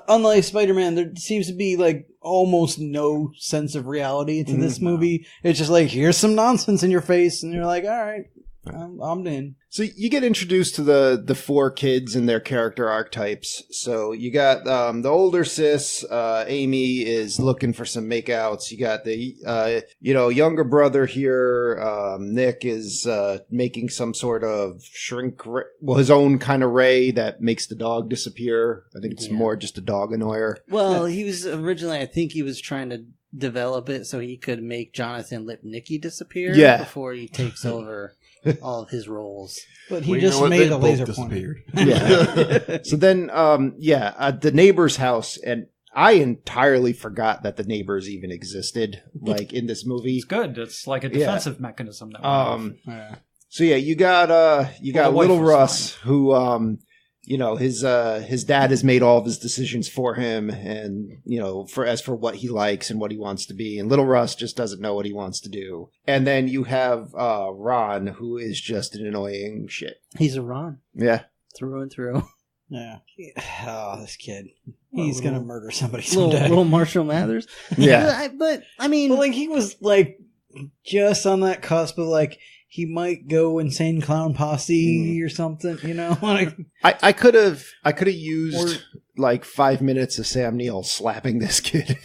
unlike Spider-Man, there seems to be like almost no sense of reality to this movie. It's just like, here's some nonsense in your face, and you're like, all right, I'm in. So you get introduced to the four kids and their character archetypes. So you got the older sis, Amy, is looking for some makeouts. You got the younger brother here, Nick, is making some sort of his own kind of ray that makes the dog disappear. I think it's more just a dog annoyer. Well, he was originally, I think he was trying to develop it so he could make Jonathan Lipnicki disappear before he takes over all of his roles. But he just made a laser pointer. Yeah. So then, the neighbor's house, and I entirely forgot that the neighbors even existed, like in this movie. It's good. It's like a defensive mechanism. That So yeah, you got little Russ, who his dad has made all of his decisions for him, and for what he likes and what he wants to be, and little Russ just doesn't know what he wants to do. And then you have Ron, who is just an annoying shit. He's a Ron, through and through. Yeah. Oh, this kid. He's gonna murder somebody someday. Little Marshall Mathers. Yeah. But I mean, like he was like just on that cusp of like, he might go insane clown posse or something, Like, I could have used like 5 minutes of Sam Neill slapping this kid.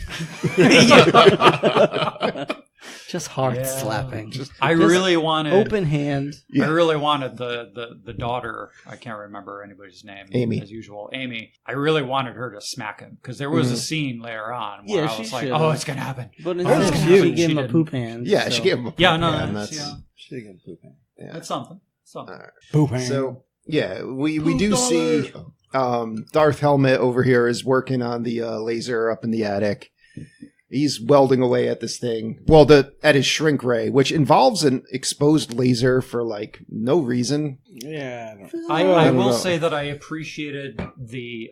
Just hard slapping. I really wanted open hand. I really wanted the daughter. I can't remember anybody's name. Amy, as usual. Amy. I really wanted her to smack him because there was a scene later on where I was like, "Oh, it's gonna happen." But instead, she gave him a poop hand. Yeah, she gave him a poop hand. She gave him a poop hand. Yeah. That's something. Right. Poop hand. So yeah, we do see Darth Helmet over here is working on the laser up in the attic. He's welding away at this thing. Well, at his shrink ray, which involves an exposed laser for like no reason. Yeah. I will say that I appreciated the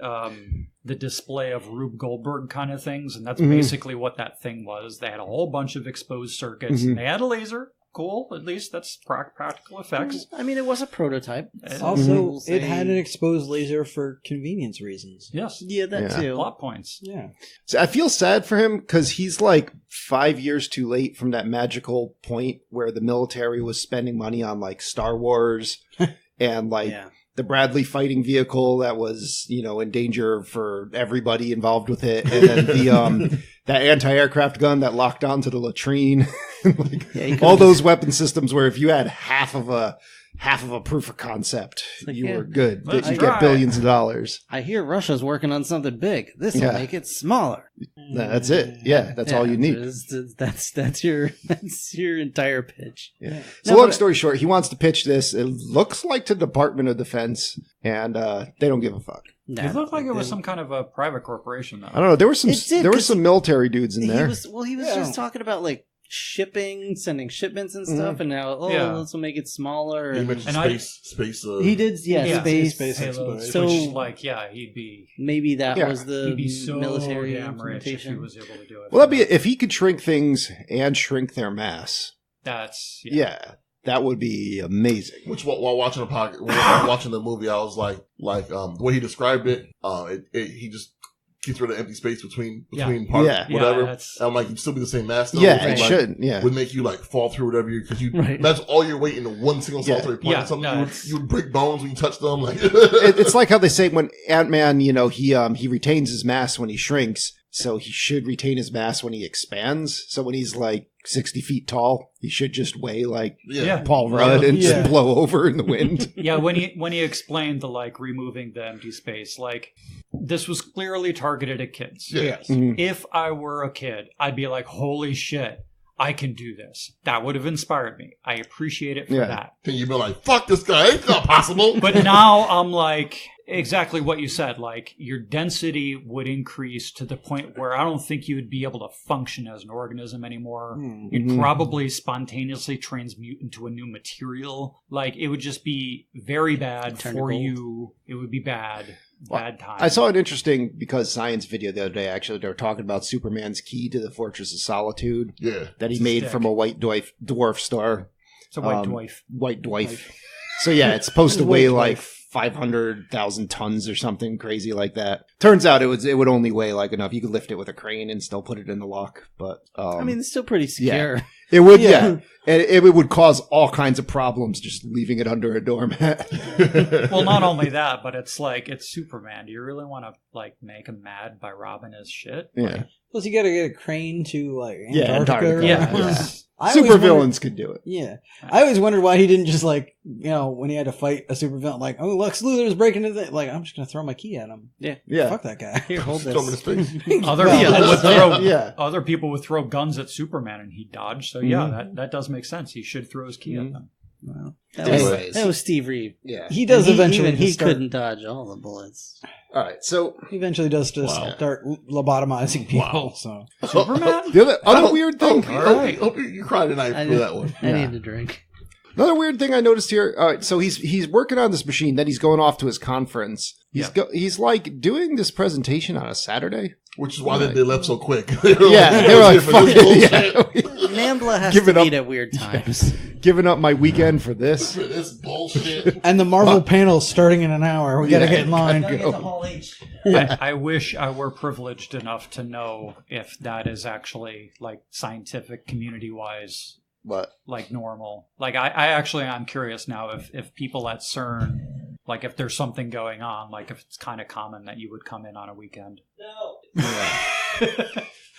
display of Rube Goldberg kind of things, and that's basically what that thing was. They had a whole bunch of exposed circuits, and they had a laser. Cool, at least that's practical effects. I mean, it was a prototype. Also, it had an exposed laser for convenience reasons. Yes. Yeah, that too. Plot points. Yeah. So I feel sad for him because he's like 5 years too late from that magical point where the military was spending money on like Star Wars and like the Bradley fighting vehicle that was, in danger for everybody involved with it. And then the that anti-aircraft gun that locked onto the latrine. All those weapon systems where if you had half of a proof of concept, you were good. You get billions of dollars. I hear Russia's working on something big. This will make it smaller. That's it. Yeah, that's all you need. That's your entire pitch. Yeah. So long story short, he wants to pitch this. It looks like to the Department of Defense, and they don't give a fuck. It looked like it was some kind of a private corporation, though. I don't know. There were some military dudes in there. He was just talking about like shipping, sending shipments and stuff, and now this will make it smaller. He mentioned space. He did, space Halo, so which, he'd be maybe that was the he'd be so military damn rich if he implementation. was able to do it. Well, that'd be if he could shrink things and shrink their mass. That's That would be amazing. Which while watching while watching the movie, I was like the way he described it, he just gets rid of empty space between parts, whatever. I'm like, you'd still be the same mass. Yeah, it should. Yeah, would make you like fall through whatever because that's all your weight into one single solitary point. Yeah, something you would break bones when you touch them. Like it's like how they say when Ant-Man, he retains his mass when he shrinks, so he should retain his mass when he expands. So when he's like 60 feet tall, he should just weigh like Paul Rudd and just blow over in the wind. When he explained the like removing the empty space, like this was clearly targeted at kids. Yes. Mm-hmm. If I were a kid, I'd be like, holy shit, I can do this. That would have inspired me. I appreciate it for that. Can you be like, fuck this guy? It's not possible. But now I'm like, exactly what you said. Like, your density would increase to the point where I don't think you would be able to function as an organism anymore. You'd probably spontaneously transmute into a new material. Like, it would just be very bad for you. It would be bad. Bad time. I saw an interesting science video the other day. Actually, they were talking about Superman's key to the Fortress of Solitude. Yeah, that he made from a white dwarf star. It's a white dwarf. White dwarf. So it's supposed to weigh like 500,000 tons or something crazy like that. Turns out it would only weigh like enough. You could lift it with a crane and still put it in the lock. But I mean, it's still pretty secure. Yeah. It would, and it would cause all kinds of problems just leaving it under a doormat. Well, not only that, but it's like, it's Superman. Do you really want to like make him mad by robbing his shit? Yeah. Like, plus, you got to get a crane to like Antarctica. Yeah. Super villains could do it. Yeah. I always wondered why he didn't just like, when he had to fight a super villain, like, oh, Lex Luthor's breaking into the, like, I'm just going to throw my key at him. Yeah. Fuck that guy. Here, hold this. Other people would throw guns at Superman and he'd dodge. So that does make sense. He should throw his key at them. Well, that was Steve Reeve. Yeah. He does eventually. He couldn't dodge all the bullets. All right, so he eventually does just start lobotomizing people. Wow. So Superman. The other weird thing. Hope you cried tonight for that one. I need a drink. Another weird thing I noticed here. All right, so he's working on this machine. Then he's going off to his conference. He's like doing this presentation on a Saturday, which is why they left so quick. They were like, fuck it. Nambla has to meet at weird times. Giving up my weekend for this. This bullshit. And the Marvel panel's starting in an hour. We got to get in line. I wish I were privileged enough to know if that is actually like scientific community wise. What? Like normal. Like I'm curious now if people at CERN, like if there's something going on, like if it's kind of common that you would come in on a weekend. No. Yeah.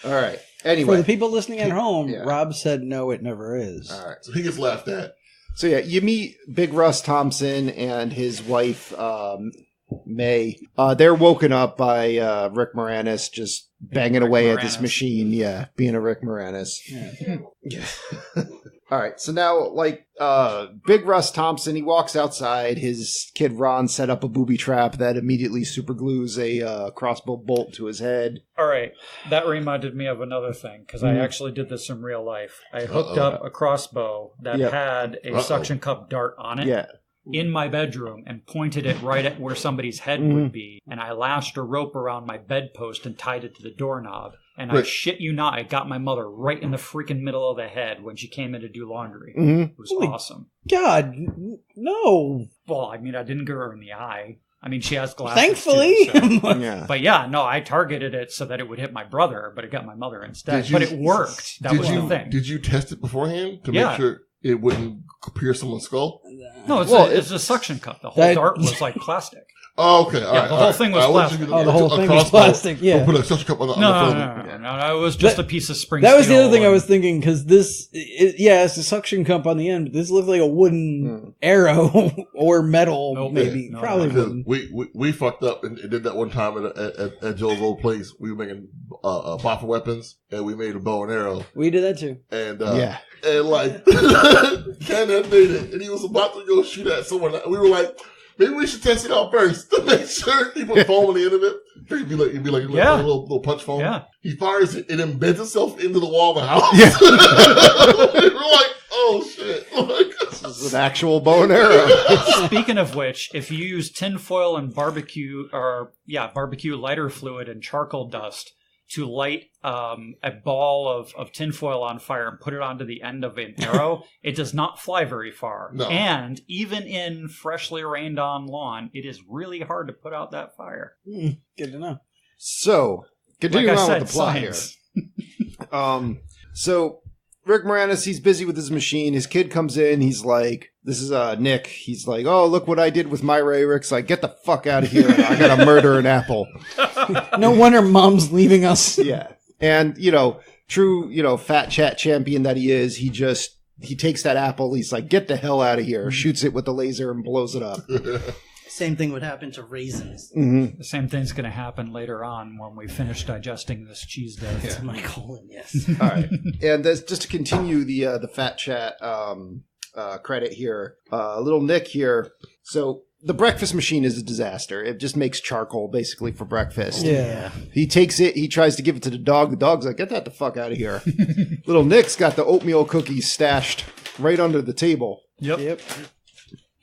All right. Anyway. For the people listening at home, Rob said no, it never is. All right. So he gets laughed at. So you meet Big Russ Thompson and his wife, May. They're woken up by Rick Moranis just banging away at this machine. Yeah, being a Rick Moranis. Yeah. All right, so now, like, Big Russ Thompson, he walks outside. His kid Ron set up a booby trap that immediately superglues a crossbow bolt to his head. All right, that reminded me of another thing, because I actually did this in real life. I hooked up a crossbow that had a suction cup dart on it in my bedroom and pointed it right at where somebody's head would be, and I lashed a rope around my bedpost and tied it to the doorknob. And I shit you not, I got my mother right in the freaking middle of the head when she came in to do laundry. It was awesome. God, no. Well, I mean, I didn't get her in the eye. I mean, she has glasses. Thankfully. Too, so. But yeah, no, I targeted it so that it would hit my brother, but it got my mother instead. But it worked. That was the thing. Did you test it beforehand to make sure it wouldn't pierce someone's skull? No, it's a suction cup. The whole dart was like plastic. Oh, okay. All right. The whole thing was plastic. The whole thing was plastic. Yeah. Put a suction cup on the No, it was just a piece of spring steel. That was the other thing I was thinking, because it's a suction cup on the end, but this looked like a wooden arrow or metal, maybe. Probably wooden. We fucked up and did that one time at Joe's old place. We were making boffer weapons, and we made a bow and arrow. We did that too. And and like Ken had made it, and he was about to go shoot at someone. We were like, maybe we should test it out first to make sure he put foam on the end of it. He'd be like a little punch foam. Yeah. He fires it, it embeds itself into the wall of the house. Yeah. We were like, oh shit. This is an actual bow and arrow. Speaking of which, if you use tinfoil and barbecue lighter fluid and charcoal dust to light a ball of tinfoil on fire and put it onto the end of an arrow, it does not fly very far. No. And even in freshly rained on lawn, it is really hard to put out that fire. Good to know. So, continuing on with the plot here. So, Rick Moranis, he's busy with his machine. His kid comes in. He's like, this is Nick. He's like, oh, look what I did with my Ray. Rick's like, get the fuck out of here. I got to murder an apple. No wonder mom's leaving us. Yeah. And, true, fat chat champion that he is, he takes that apple. He's like, get the hell out of here. Shoots it with the laser and blows it up. Same thing would happen to Raisins. Mm-hmm. The same thing's going to happen later on when we finish digesting this cheese dough. Yeah. My colon, yes. All right. And just to continue the fat chat credit here, little Nick here. So the breakfast machine is a disaster. It just makes charcoal basically for breakfast. Yeah. He takes it. He tries to give it to the dog. The dog's like, get that the fuck out of here. Little Nick's got the oatmeal cookies stashed right under the table. Yep.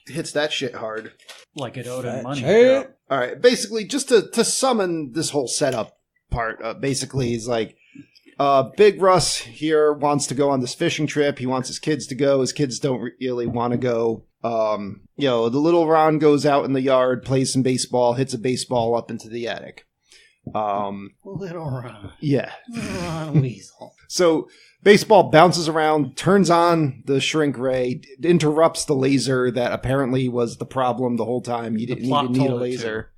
Hits that shit hard. Like it owed him money. Yeah. All right. Basically, just to summon this whole setup part, basically, is like, Big Russ here wants to go on this fishing trip. He wants his kids to go. His kids don't really want to go. The little Ron goes out in the yard, plays some baseball, hits a baseball up into the attic. Little Ron. Yeah. Ron Weasel. So baseball bounces around, turns on the shrink ray, interrupts the laser that apparently was the problem the whole time. You didn't even need a laser.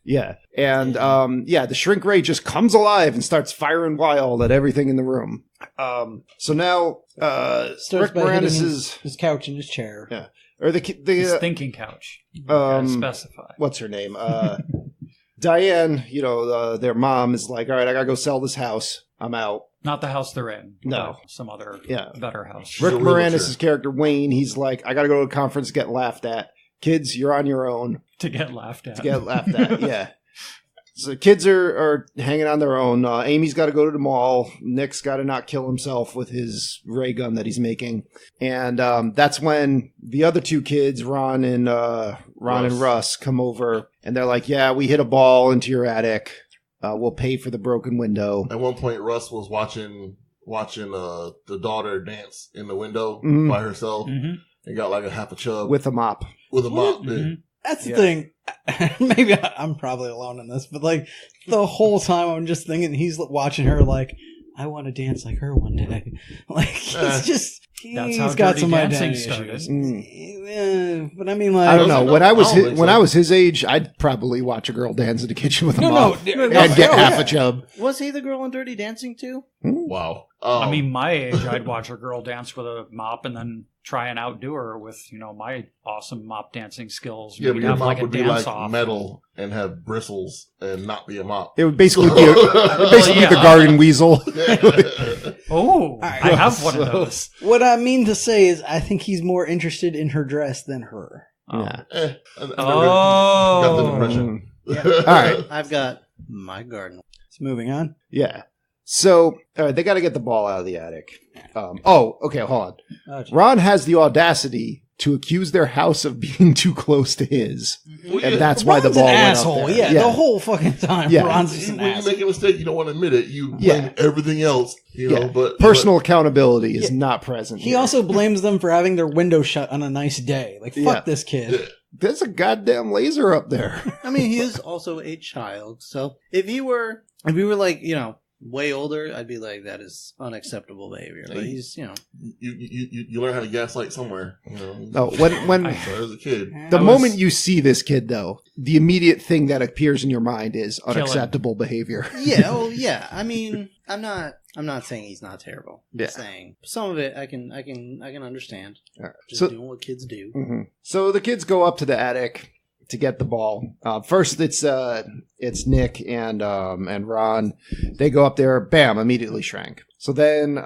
Yeah. And, the shrink ray just comes alive and starts firing wild at everything in the room. So now, Rick Moranis' his couch and his chair. Yeah. Or his thinking couch. Specify. What's her name? Diane, their mom is like, all right, I gotta go sell this house. I'm out. Not the house they're in. No. Some other better house. Rick Moranis' character, Wayne, he's like, I gotta go to a conference, get laughed at. Kids, you're on your own. To get laughed at. Yeah. So kids are hanging on their own. Amy's got to go to the mall. Nick's got to not kill himself with his ray gun that he's making. And that's when the other two kids, Ron and Russ, come over. And they're like, yeah, we hit a ball into your attic. We'll pay for the broken window. At one point, Russ was watching the daughter dance in the window by herself. Mm-hmm. And got like a half a chub. With a mop. Mm-hmm. That's the thing. Maybe I'm probably alone in this, but like the whole time I'm just thinking he's watching her like, I want to dance like her one day. Like he's got some identity issues. But I mean, like, I don't know. When I was his age, I'd probably watch a girl dance in the kitchen with a mop and get half a chub. Was he the girl in Dirty Dancing too? Wow. I mean, my age, I'd watch a girl dance with a mop and then try and outdo her with, my awesome mop dancing skills. Yeah, but We'd your have mop like a would be dance like off. metal and have bristles and not be a mop. It would basically be the garden weasel. Oh, I have one of So- those. What I mean to say is, I think he's more interested in her dress than her. Yeah. I never Oh. got the depression. All right. I've got my garden. It's moving on. Yeah. So they got to get the ball out of the attic. Okay, hold on. Oh, Ron has the audacity to accuse their house of being too close to his, and that's why the Ron's ball an went asshole. up there. Yeah, the whole fucking time. Yeah. Ron's just an When you asshole. make a mistake, you don't want to admit it. You blame Yeah. everything else, Yeah. but Personal accountability is not present. He here. also blames them for having their window shut on a nice day. Like, fuck Yeah. this kid. There's a goddamn laser up there. I mean, he is also a child, so if he were like, way older, I'd be like, that is unacceptable behavior. But he's, you learn how to gaslight somewhere. No, when So as a kid, the I was- moment you see this kid, though, the immediate thing that appears in your mind is him. unacceptable behavior. yeah, well, yeah. I mean, I'm not saying he's not terrible. I'm Yeah. saying some of it I can understand. All right. Just So, doing what kids do. mhm. So the kids go up to the attic to get the ball. First, it's Nick and Ron. They go up there, bam, immediately shrank. So then,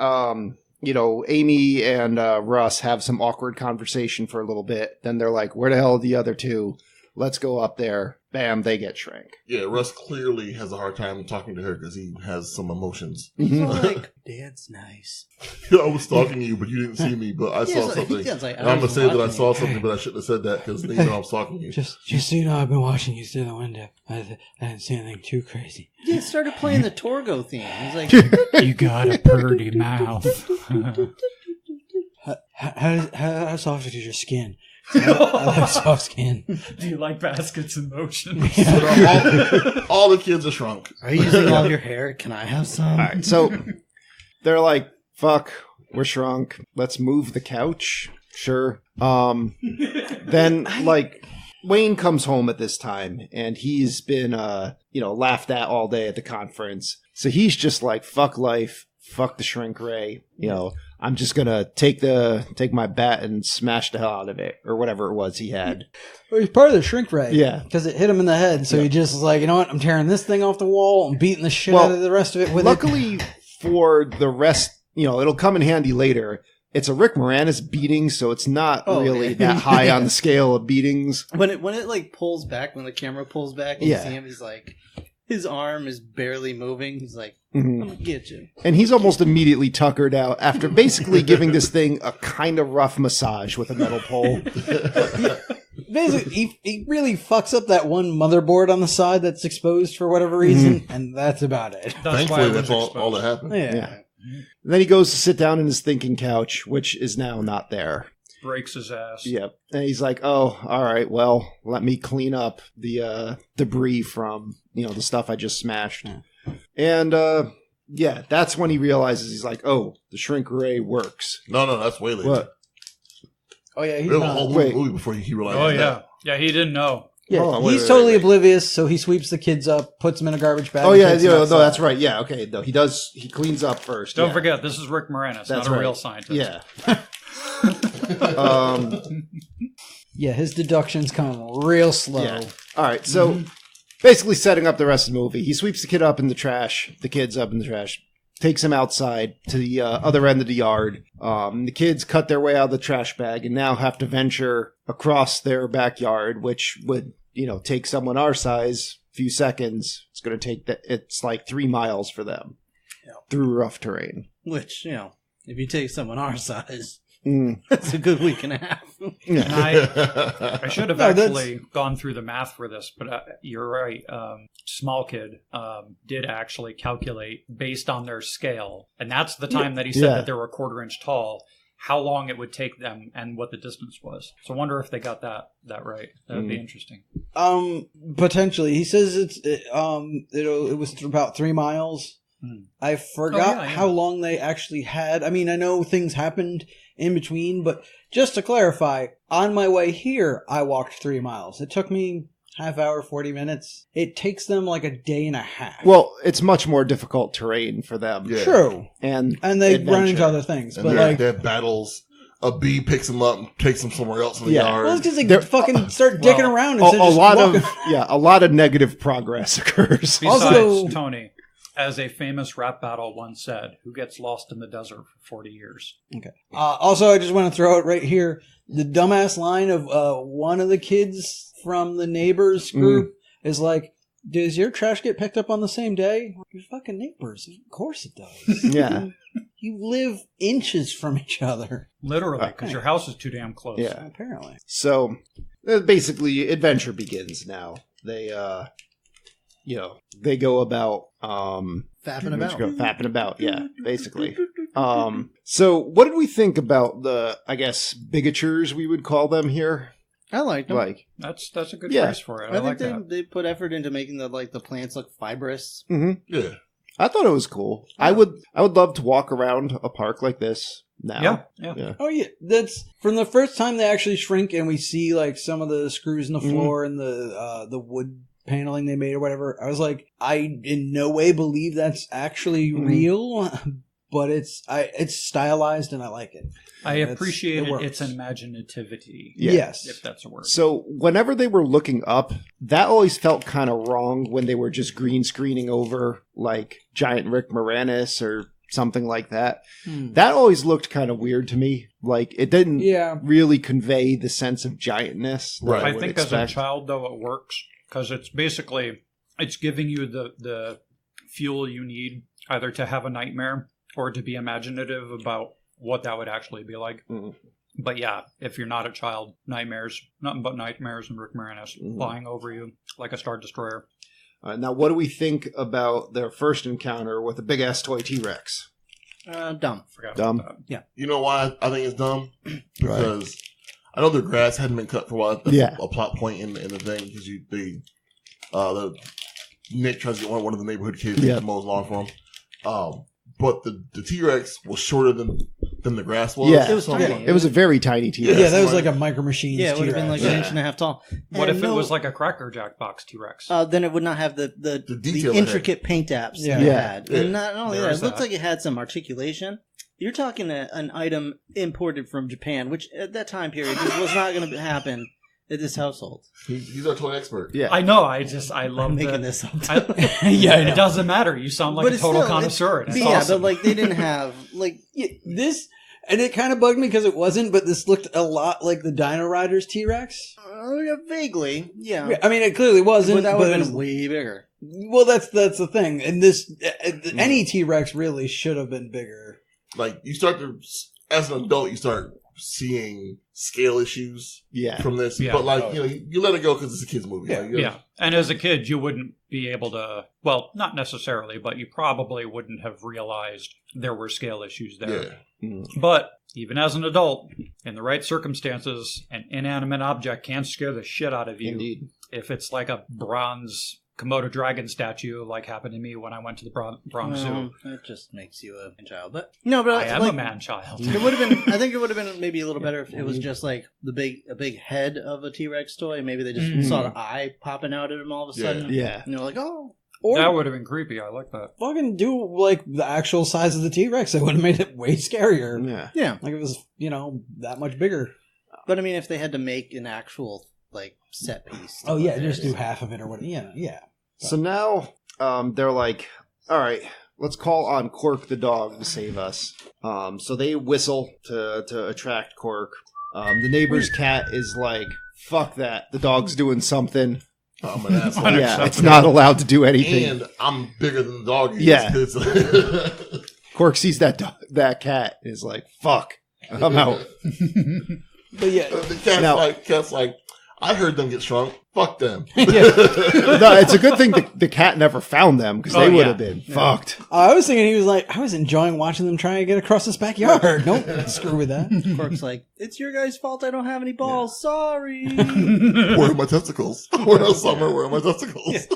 Amy and Russ have some awkward conversation for a little bit. Then they're like, "Where the hell are the other two? Let's go up there." Bam, they get shrank. yeah, Russ clearly has a hard time talking to her because he has some emotions. So like, Dad's nice. I was stalking you, but you didn't see me. But I saw something. Yeah, it's like, And I'm gonna was say that I watching saw you. something, but I shouldn't have said that because you know I'm stalking you. Just so you know, I've been watching you through the window. I didn't see anything too crazy. Yeah, started playing the Torgo theme. He's like, You got a purty mouth. How soft is your skin? I like soft skin. Do you like baskets in motion? all the kids are shrunk. are you using all your hair? Can I have some? All right, so they're like, "Fuck, we're shrunk. Let's move the couch." Sure. Then Wayne comes home at this time, and he's been laughed at all day at the conference. So he's just like, "Fuck life, fuck the shrink ray." I'm just gonna take my bat and smash the hell out of it, or whatever it was he had. Well, he's part of the shrink ray. Yeah. Because it hit him in the head. So he just was like, you know what? I'm tearing this thing off the wall. I'm beating the shit out of the rest of it with Luckily for the rest, it'll come in handy later. It's a Rick Moranis beating, so it's not really that high on the scale of beatings. When it like pulls back, when the camera pulls back, and Yeah. you see him, he's like, his arm is barely moving. He's like, Mhm. I'm gonna get you. And he's almost immediately tuckered out after basically giving this thing a kind of rough massage with a metal pole. Basically, he really fucks up that one motherboard on the side that's exposed for whatever reason, and that's about it. That's why it Thankfully, was that's all exposed. that happened. Yeah. Yeah. And then he goes to sit down in his thinking couch, which is now not there. Breaks his ass. Yep. And he's like, "Oh, all right, well, let me clean up the debris from, the stuff I just smashed." And that's when he realizes, he's like, "Oh, the shrink ray works." No, that's way later. What? Oh, yeah, he's We have a not. whole Wait. movie before he realized Oh, that. yeah. Yeah, he didn't know. Yeah, Hold on, he's wait, totally wait. oblivious, so he sweeps the kids up, puts them in a garbage bag. Oh, and yeah, takes them no, outside. that's right. Yeah, okay. No, he does. He cleans up first. Don't yeah. forget, this is Rick Moranis, That's not a right. real scientist. Yeah. Yeah, his deductions come real slow. Yeah. All right. So basically setting up the rest of the movie, he sweeps the kids up in the trash, takes him outside to the other end of the yard. The kids cut their way out of the trash bag and now have to venture across their backyard, which would, take someone our size a few seconds. It's going to take it's like 3 miles for them through rough terrain. Which, if you take someone our size, Mm. that's a good week and a half. And I should have No, that's- actually gone through the math for this, but you're right. Small kid did actually calculate based on their scale. And that's the time that he said that they were a 1/4 inch tall, how long it would take them and what the distance was. So I wonder if they got that right. That would be interesting. Potentially. He says it was about 3 miles. I forgot how long they actually had. I mean, I know things happened in between, but just to clarify, on my way here, I walked 3 miles. It took me half hour, 40 minutes. It takes them like a day and a half. Well, it's much more difficult terrain for them. Yeah. True. And And they run adventure. into other things. And But they like, have battles. a bee picks him up and takes him somewhere else in the yard. Well, it's because they fucking start dicking around. A lot of negative progress occurs. Besides, Also- Tony, as a famous rap battle once said, who gets lost in the desert for 40 years? Okay. Also, I just want to throw it right here. The dumbass line of one of the kids from the neighbors group is like, does your trash get picked up on the same day? You're fucking neighbors. Of course it does. Yeah. You live inches from each other. Literally, because your house is too damn close. Yeah. Apparently. So basically, adventure begins now. They, they go about Fapping about. fapping about. Yeah, basically. So what did we think about the, I guess, bigatures we would call them here? I like them. Like, That's a good Yeah. phrase for it. I like think that. they put effort into making the plants look fibrous. Yeah. I thought it was cool. I would love to walk around a park like this now. Yeah. Oh yeah, that's from the first time they actually shrink and we see like some of the screws in the floor and the wood paneling they made or whatever. I was like, I in no way believe that's actually real, but it's stylized and I like it. I appreciated works. its imaginativity. Yeah. Yes. If that's a word. So whenever they were looking up, that always felt kind of wrong when they were just green screening over like giant Rick Moranis or something like that. That always looked kind of weird to me. Like it didn't really convey the sense of giantness. that Right. I I would think expect. as a child, though, it works because it's basically it's giving you the fuel you need either to have a nightmare or to be imaginative about what that would actually be like. But yeah, if you're not a child, nightmares, nothing but nightmares and Rick Moranis flying over you like a Star Destroyer. Now, what do we think about their first encounter with a big ass toy T-Rex? Dumb. Forgot Dumb. about that. You know why I think it's dumb? Because I know their grass hadn't been cut for a while. That's a plot point in the thing because the Nick tries to get one of the neighborhood kids to mow his lawn for him. But the T-Rex was shorter than the grass was. Yeah. It was tiny. It was a very tiny T-Rex. Yeah, that was like a Micro Machines. Yeah, it would have been like an inch and a half tall. What And if it was like a Cracker Jack box T-Rex? then it would not have the detail it intricate paint apps that it Yeah. had. And not only that, There's it looked that. like it had some articulation. You're talking an item imported from Japan, which at that time period just was not going to happen at this household. He's our toy expert. Yeah. I know. I love I'm making the- this up. It doesn't matter. You sound like But a it's total still- connoisseur. But That's yeah, awesome. but like they didn't have like This, and it kind of bugged me because it wasn't, but this looked a lot like the Dino Riders T-Rex. vaguely, yeah. I mean, it clearly wasn't, But that but would it have was, been way bigger. well, that's the thing. And this, any T-Rex really should have been bigger. Like you start to, as an adult, you start seeing scale issues from this. Yeah. But like you let it go because it's a kids movie. Like, Yeah. And as a kid, you wouldn't be able to, well, not necessarily, but you probably wouldn't have realized there were scale issues there. Yeah. But even as an adult, in the right circumstances, an inanimate object can scare the shit out of you. Indeed. If it's like a bronze Komodo dragon statue, like happened to me when I went to the Bronx Zoo. That just makes you a child. But no, but I am like, a man-child. It would have been. I think it would have been maybe a little better if it was just like a big head of a T-Rex toy. Maybe they just saw the eye popping out at him all of a sudden. Yeah. And they're like, oh. Or That would have been creepy. I like that. fucking do like the actual size of the T-Rex. It would have made it way scarier. Yeah. Yeah. Like it was, that much bigger. But I mean, if they had to make an actual like set piece. Oh yeah, just do half of it or whatever. Yeah. So now they're like, all right, let's call on Cork the dog to save us. So they whistle to attract Cork. The neighbor's cat is like, fuck that. The dog's doing something. I'm an asshole. Yeah, it's not allowed to do anything. And I'm bigger than the dog is. Yeah. 'cause- Cork sees that cat and is like, fuck, I'm out. But yeah, the cat's like, I heard them get shrunk. Fuck them. No, it's a good thing the cat never found them because they would have been fucked. I was thinking he was like, I was enjoying watching them try and get across this backyard. Nope, screw with that. Cork's like, it's your guys' fault. I don't have any balls. Sorry. Where are my testicles? Where are my testicles?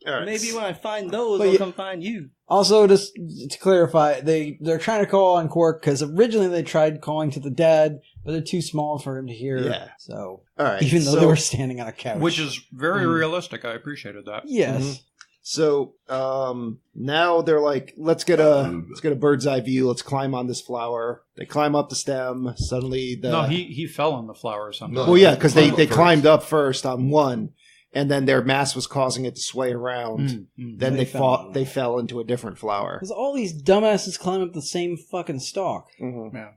All right. Maybe when I find those, But I'll yeah- come find you. Also, just to clarify, they're trying to call on Quark because originally they tried calling to the dad, but they're too small for him to hear. Yeah. So All right. even though so, they were standing on a couch, Which is very realistic. I appreciated that. yes. So now they're like, let's get a bird's eye view. Let's climb on this flower. They climb up the stem. Suddenly, he fell on the flower or something. No. well, yeah, because they First. climbed up first on one, and then their mass was causing it to sway around. Then they fell into a different flower. Because all these dumbasses climb up the same fucking stalk. Mm-hmm. Yeah.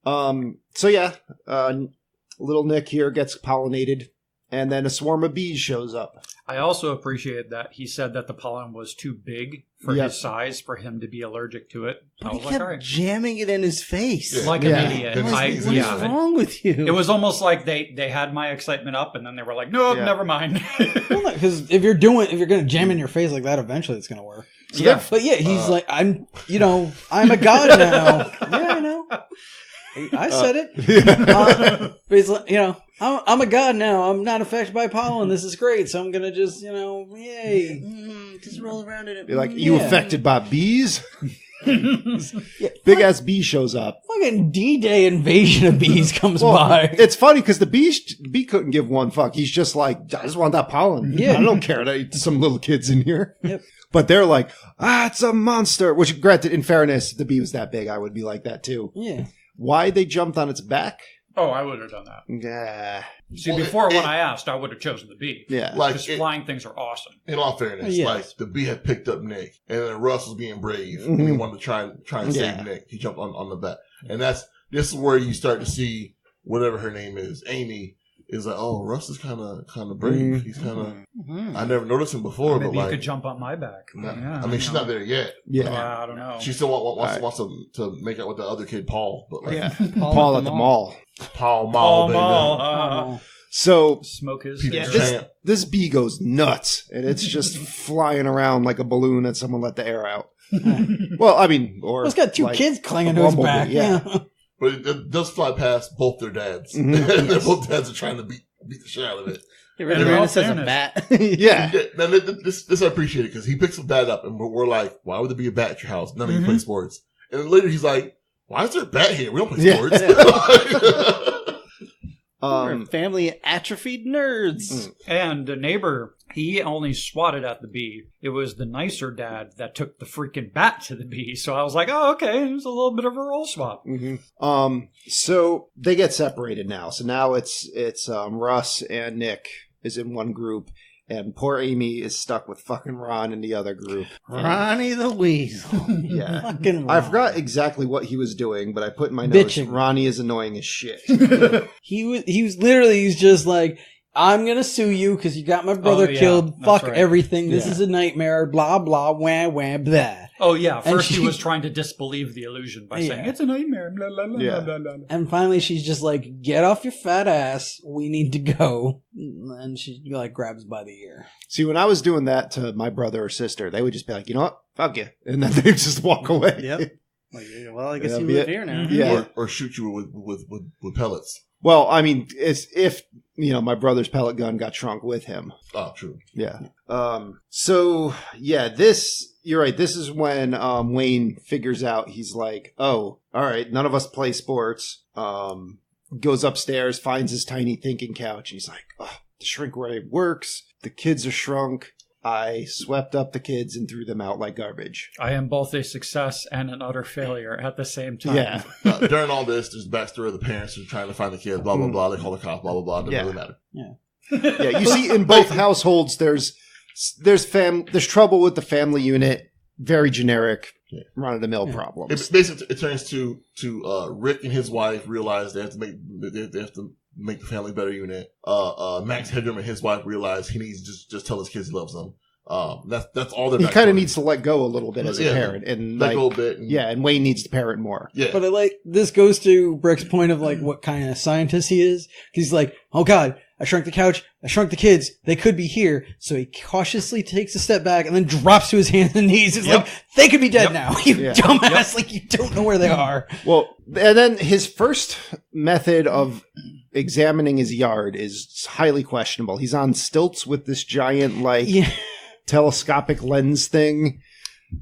Yep. So yeah, little Nick here gets pollinated, and then a swarm of bees shows up. I also appreciate that he said that the pollen was too big for his size for him to be allergic to it. But I he was like, kept all right. jamming it in his face. Like Yeah. an idiot. What is wrong with you? It was almost like they had my excitement up, and then they were like, "No, Yeah. never mind." Because if you're going to jam in your face like that, eventually it's going to work. Yeah. But yeah, he's like, I'm a god now. Yeah, I know. I said it. But he's like, I'm a god now. I'm not affected by pollen. This is great. So I'm going to just, yay. Just roll around in it. You're like, you affected by bees? Big ass bee shows up. Fucking D-Day invasion of bees comes Well, by. it's funny because the bee couldn't give one fuck. He's just like, I just want that pollen. Yeah. I don't care that some little kids in here. Yep. But they're like, it's a monster. Which, granted, in fairness, if the bee was that big, I would be like that too. Yeah. Why they jumped on its back? Oh, I would have done that. Yeah. See, Well, before when I asked, I would have chosen the bee. Yeah. Like, Because flying things are awesome. in all fairness, Yes. like the bee had picked up Nick, and then Russ was being brave, and he wanted to try and Yeah. save Nick. He jumped on the back, and this is where you start to see whatever her name is, Amy, is like, oh, Russ is kind of brave. He's kind of. I never noticed him before, Maybe but you like, could jump on my back. Yeah, I mean, she's not there yet. Yeah. I don't know. She still wants to make out with the other kid, Paul. But like, Yeah. Paul at the mall. Paul Mall, baby. Oh. So Smoke his People cigarette. champ. this bee goes nuts, and it's just flying around like a balloon that someone let the air out. Well, I mean, or Well, it's got two like kids clinging a to his bumblebee, back. yeah. But it does fly past both their dads. Mhm. They're both dads are trying to beat the shit out of it. He ran In around all and says a fairness. bat. Yeah. Yeah, now, this I appreciate it because he picks the bat up and we're like, why would there be a bat at your house? None of you play sports. And then later he's like, why is there a bat here? We don't play Yeah. sports. We're a family of atrophied nerds. And the neighbor, he only swatted at the bee. It was the nicer dad that took the freaking bat to the bee. So I was like, oh, okay, there's a little bit of a role swap. So they get separated now. So now it's Russ and Nick is in one group, and poor Amy is stuck with fucking Ron in the other group. Ronnie the Weasel. Yeah. Fucking I Ron. forgot exactly what he was doing, but I put in my notes, Bitching. Ronnie is annoying as shit. He was literally, he's just like, I'm gonna sue you because you got my brother Oh, yeah, killed. that's Fuck right. everything. This Yeah. is a nightmare. Blah blah. Wah wah blah. Oh, yeah. And First she- he was trying to disbelieve the illusion by saying, Yeah. it's a nightmare. Blah, blah, blah, Yeah. blah, blah, blah. And finally, she's just like, "Get off your fat ass. We need to go." And she like grabs by the ear. See, when I was doing that to my brother or sister, they would just be like, you know what? Fuck you. And then they'd just walk away. Yep. Like, well, I guess That'd you be live it. here now. Yeah. or shoot you with pellets. Well, I mean, it's if, my brother's pellet gun got shrunk with him. Oh, true. Yeah. So yeah, you're right. This is when Wayne figures out, he's like, oh, all right, none of us play sports. Goes upstairs, finds his tiny thinking couch, and he's like, oh, the shrink ray works. The kids are shrunk. I swept up the kids and threw them out like garbage. I am both a success and an utter failure at the same time. Yeah. During all this, there's backstory of the parents who are trying to find the kids, blah, blah, blah. They call the cops, blah, blah, blah. It doesn't really matter. Yeah, you see in both households there's trouble with the family unit, very generic, run of the mill problem. Basically, it turns to Rick and his wife realize they have to make the family better unit. Max Headroom and his wife realize he needs to just tell his kids he loves them. That's all their He backstory. kind of needs to let go a little bit as a parent, and let go a bit. And, and Wayne needs to parent more. yeah. But this goes to Brick's point of like what kind of scientist he is. He's like, oh god, I shrunk the couch, I shrunk the kids, they could be here. So he cautiously takes a step back and then drops to his hands and knees. It's like, they could be dead now. You dumbass, like you don't know where they are. Well, and then his first method of examining his yard is highly questionable. He's on stilts with this giant telescopic lens thing.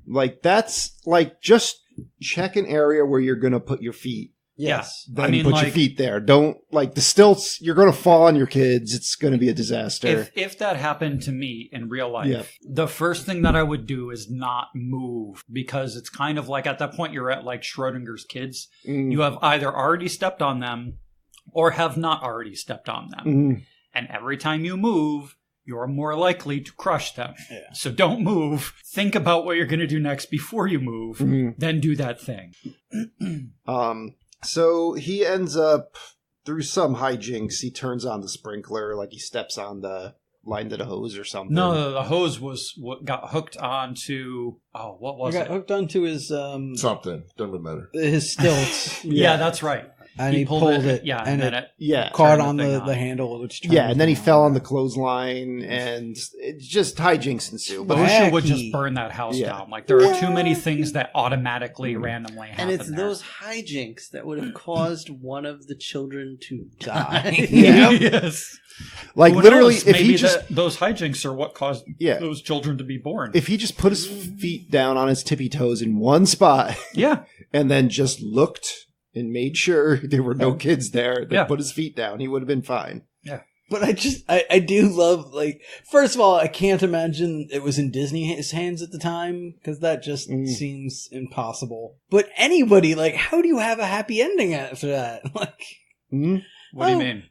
Like, that's like, just check an area where you're going to put your feet Yes. then I mean, put like, your feet there. Don't, like, the stilts, you're going to fall on your kids. It's going to be a disaster. If that happened to me in real life, Yeah. the first thing that I would do is not move, because it's kind of like at that point you're at like Schrodinger's kids. You have either already stepped on them or have not already stepped on them. And every time you move, you're more likely to crush them. Yeah. So don't move. Think about what you're going to do next before you move. Then do that thing. So he ends up, through some hijinks, he turns on the sprinkler, like he steps on the line to the hose or something. No, the hose was what got hooked onto. Oh, what was He got it? hooked onto his Something. Doesn't matter. his stilts. Yeah, that's right. And he pulled it. Yeah, and then it Yeah. caught turned on the thing the on. handle. Which Yeah, and then he fell on the clothesline, and it's just hijinks ensue. But OSHA would just Wacky. burn that house Yeah. down. Like, there are too many things that automatically, randomly happen. And it's there. those hijinks that would have caused one of the children to die. Yeah. Yes. like Who literally, knows? if Maybe he just those hijinks are what caused Yeah. those children to be born. if he just put his feet down on his tippy toes in one spot Yeah. and then just looked and made sure there were no kids there, then Yeah. put his feet down, he would have been fine. But I do love, like, first of all, I can't imagine it was in Disney's hands at the time, because that just seems impossible. But anybody, like, how do you have a happy ending after that? Like, What do you mean?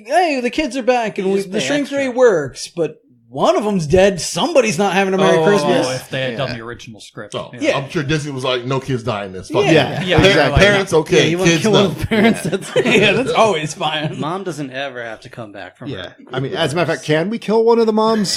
hey, the kids are back, and You just the pay shrink extra. ray works, but one of them's dead. Somebody's not having a Merry Christmas. If they had Yeah. done the original script. So Yeah. I'm sure Disney was like, no kids die in this. Fuck Yeah. it. Yeah, Yeah, exactly. Parents, okay. you want to kids, kill no. one of the parents? That's, Yeah, that's always fine. Mom doesn't ever have to come back from Yeah. her. I mean, as a matter of fact, can we kill one of the moms?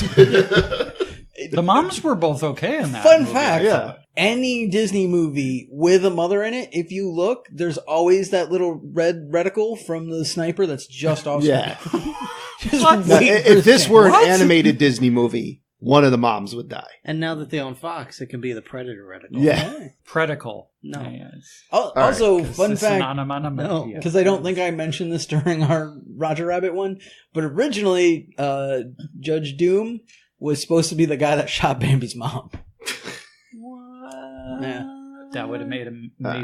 The moms were both okay in that. Fun movie, fact. I thought. Any Disney movie with a mother in it, if you look, there's always that little red reticle from the sniper that's just off Yeah. screen. Just What? Now, wait for if this thing. were What? an animated Disney movie, one of the moms would die. And now that they own Fox, it can be the Predator reticle. Yeah. Predical. No. Yeah, it's- Also, right. fun it's fact, No. because I don't think I mentioned this during our Roger Rabbit one, but originally, Judge Doom was supposed to be the guy that shot Bambi's mom. Yeah. That would have made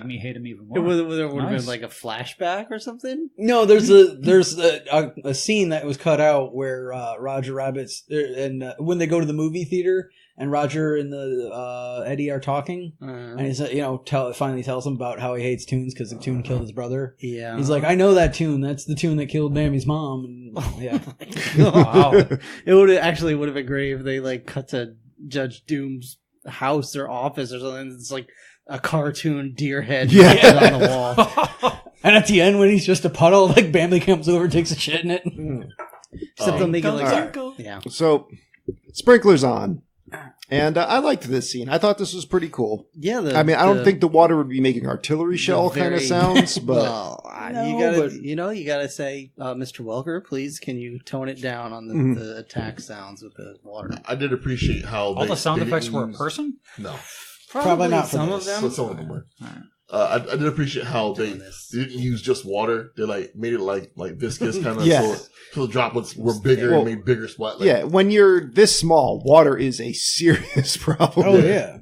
me hate him even It more. would have Nice. been like a flashback or something. No, there's a scene that was cut out where Roger Rabbit's and when they go to the movie theater and Roger and the Eddie are talking, and he's finally tells him about how he hates Toons because the Toon killed his brother. Yeah. He's like, I know that Toon. That's the Toon that killed Bambi's mom. And, yeah. Wow. It would have been great if they like cut to Judge Doom's house or office or something. It's like a cartoon deer head on the wall. And at the end, when he's just a puddle, like Bambi comes over, takes a shit in it. Except they'll make it like Alright. yeah. So, sprinklers on. And I liked this scene. I thought this was pretty cool. Yeah. I mean, I don't think the water would be making artillery shell kind of very- sounds, but Well, No, you gotta say, Mr. Welker, please, can you tone it down on the attack sounds with the water? I did appreciate how All the sound they effects didn't were a use- person? No. Probably not for some this. of them. But some of them were. I did appreciate how they didn't use just water. They like made it like viscous kind of. Yeah. So the droplets were bigger Well, and made bigger splat. Like, yeah, when you're this small, water is a serious problem. Oh, yeah.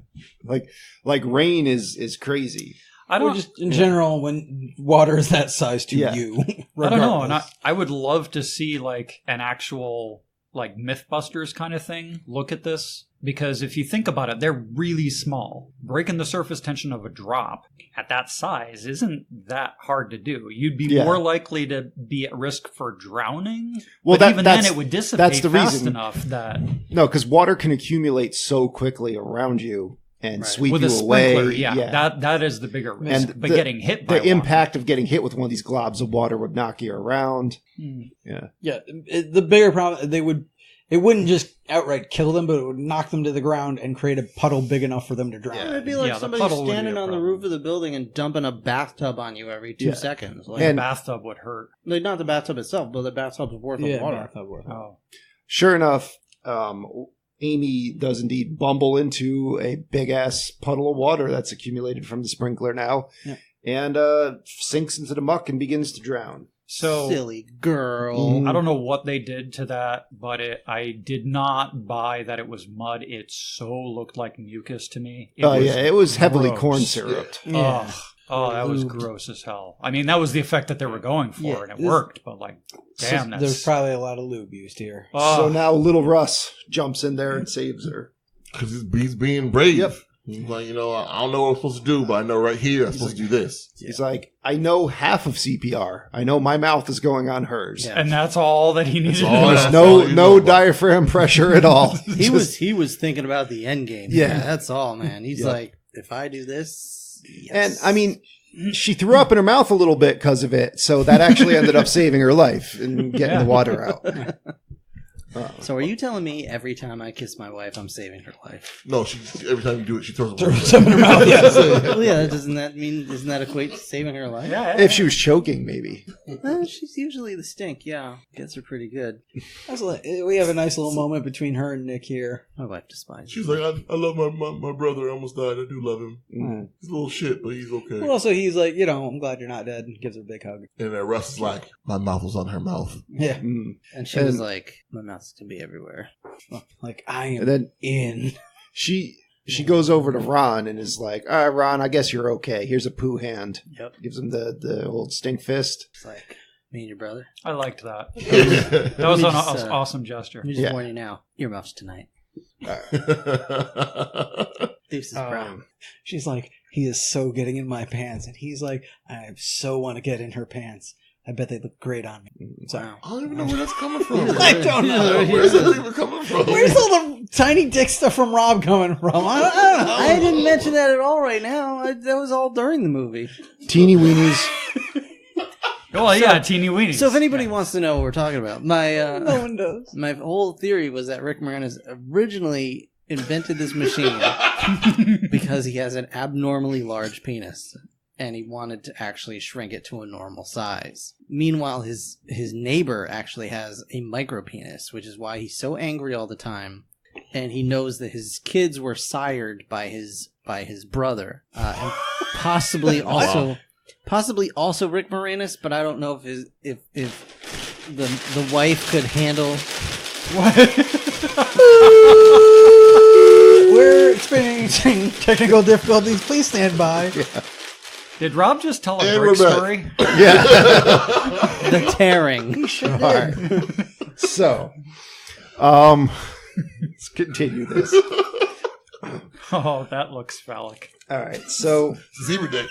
Like rain is crazy. I Or don't just in general, when water is that size to Yeah. you. I don't know, and regardless. I would love to see like an actual like Mythbusters kind of thing. Look at this, because if you think about it, they're really small. Breaking the surface tension of a drop at that size isn't that hard to do. You'd be Yeah. more likely to be at risk for drowning. Well, but that- even that's- then, it would dissipate that's the fast reason. enough that No, because water can accumulate so quickly around you and sweep with you a sprinkler, away. that is the bigger risk. And but the- getting hit by the impact of getting hit with one of these globs of water would knock you around. Yeah. Yeah, the bigger problem, it wouldn't just outright kill them, but it would knock them to the ground and create a puddle big enough for them to drown. It'd be like Yeah, the somebody puddle would be standing a on the problem. roof of the building and dumping a bathtub on you every 2 Yeah. seconds. Like, the And- bathtub would hurt. like, not the bathtub itself, but the bathtub's worth of water. Oh. Sure enough, Amy does indeed bumble into a big ass puddle of water that's accumulated from the sprinkler now, Yeah. and sinks into the muck and begins to drown. So Silly girl. I don't know what they did to that, but I did not buy that it was mud. It so looked like mucus to me. Oh yeah, it was heavily gross. corn syruped. Yeah. Ugh. Oh, that was lubed. gross as hell. I mean, that was the effect that they were going for, Yeah, and it this- worked. But like, damn, that's There's probably a lot of lube used here. So now little Russ jumps in there and saves her. Because he's being brave. Yep. He's like, I don't know what I'm supposed to do, but I know right here I'm supposed to do this. He's like, I know half of CPR. I know my mouth is going on hers. Yeah. and that's all that he needed to all know. that- There's all you no know. diaphragm pressure at all. He was thinking about the end game. Yeah. That's all, man. He's Yeah. like, if I do this, And yes. I mean, she threw up in her mouth a little bit because of it, so that actually ended up saving her life and getting the water out. So are you telling me every time I kiss my wife, I'm saving her life? No, every time you do it, she throws Some in her mouth, yeah. Well, yeah, doesn't that equate to saving her life? Yeah, If she was choking, maybe. She's usually the stink, yeah. Gets her pretty good. We have a nice little moment between her and Nick here. My wife despises She's like, I love my brother. I almost died. I do love him. He's a little shit, but he's okay. Well, also, he's like, I'm glad you're not dead, and gives her a big hug. And then Russ is like, my mouth was on her mouth. Yeah. And she was like, my mouth's going to be everywhere. Like, I am And then in. she goes over to Ron and is like, all right, Ron, I guess you're okay. Here's a poo hand. Yep. Gives him the old stink fist. It's like, me and your brother. I liked that. That That was an Let me just, awesome gesture. Let me just Yeah. warn you now. Your mouth's tonight. Deuces, bro. She's like, he is so getting in my pants. And he's like, I so want to get in her pants. I bet they look great on me. Sorry. Wow. I don't even know where that's coming from. I don't know. Where's that even coming from? Where's all the tiny dick stuff from Rob coming from? I don't know. I didn't mention that at all right now. That was all during the movie. Teeny weenies. Oh yeah, teeny weenies. So if anybody wants to know what we're talking about, No one does. my whole theory was that Rick Moranis originally invented this machine because he has an abnormally large penis and he wanted to actually shrink it to a normal size. Meanwhile, his neighbor actually has a micro penis, which is why he's so angry all the time. And he knows that his kids were sired by his brother, and possibly also Rick Moranis, but I don't know if the wife could handle. We're experiencing technical difficulties. Please stand by. Did Rob just tell a And Brick we're back. story? Yeah. The tearing. All right. So, let's continue this. Oh, that looks phallic. All right. So, Zebra dick.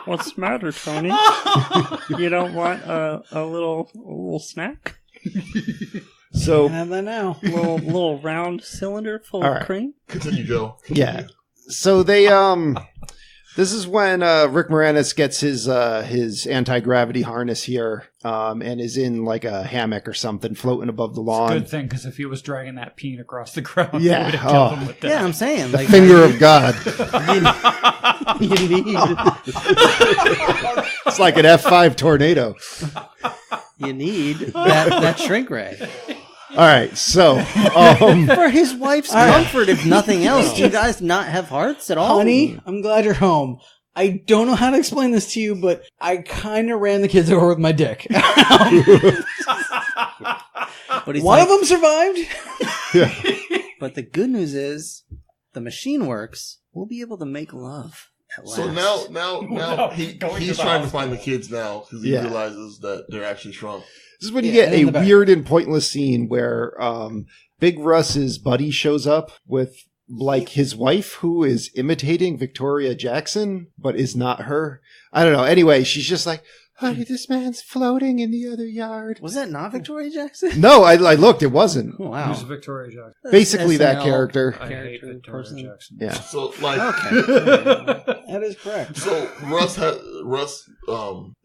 What's the matter, Tony? You don't want a little snack? Have that now. Little round cylinder full All of right. cream? Continue, Joe. yeah. So they this is when Rick Moranis gets his anti-gravity harness here and is in like a hammock or something floating above the lawn. Good thing, because if he was dragging that peen across the ground, Yeah, he would have killed oh. him with that. Yeah, I'm saying The like finger of God. you need It's like an F5 tornado. that shrink ray All right. So, for his wife's comfort, if nothing else. Do you guys not have hearts at all, Honey, I'm glad you're home. I don't know how to explain this to you, but I kind of ran the kids over with my dick. But he's One like, of them survived. but the good news is the machine works. We'll be able to make love at last. So now Without he's going to the trying to hospital. find the kids now because he Yeah. realizes that they're actually shrunk. this is when you Yeah, get in a the back. weird and pointless scene where Big Russ's buddy shows up with like his wife who is imitating Victoria Jackson, but is not her. I don't know. Anyway, she's just like, honey, this man's floating in the other yard. Was that not Victoria Jackson? No, I looked. It wasn't. Oh, wow. Who's Victoria Jackson? Basically, that SNL character. I hate Character, Victoria person. Jackson. Yeah. So like, Okay. That is correct. so Russ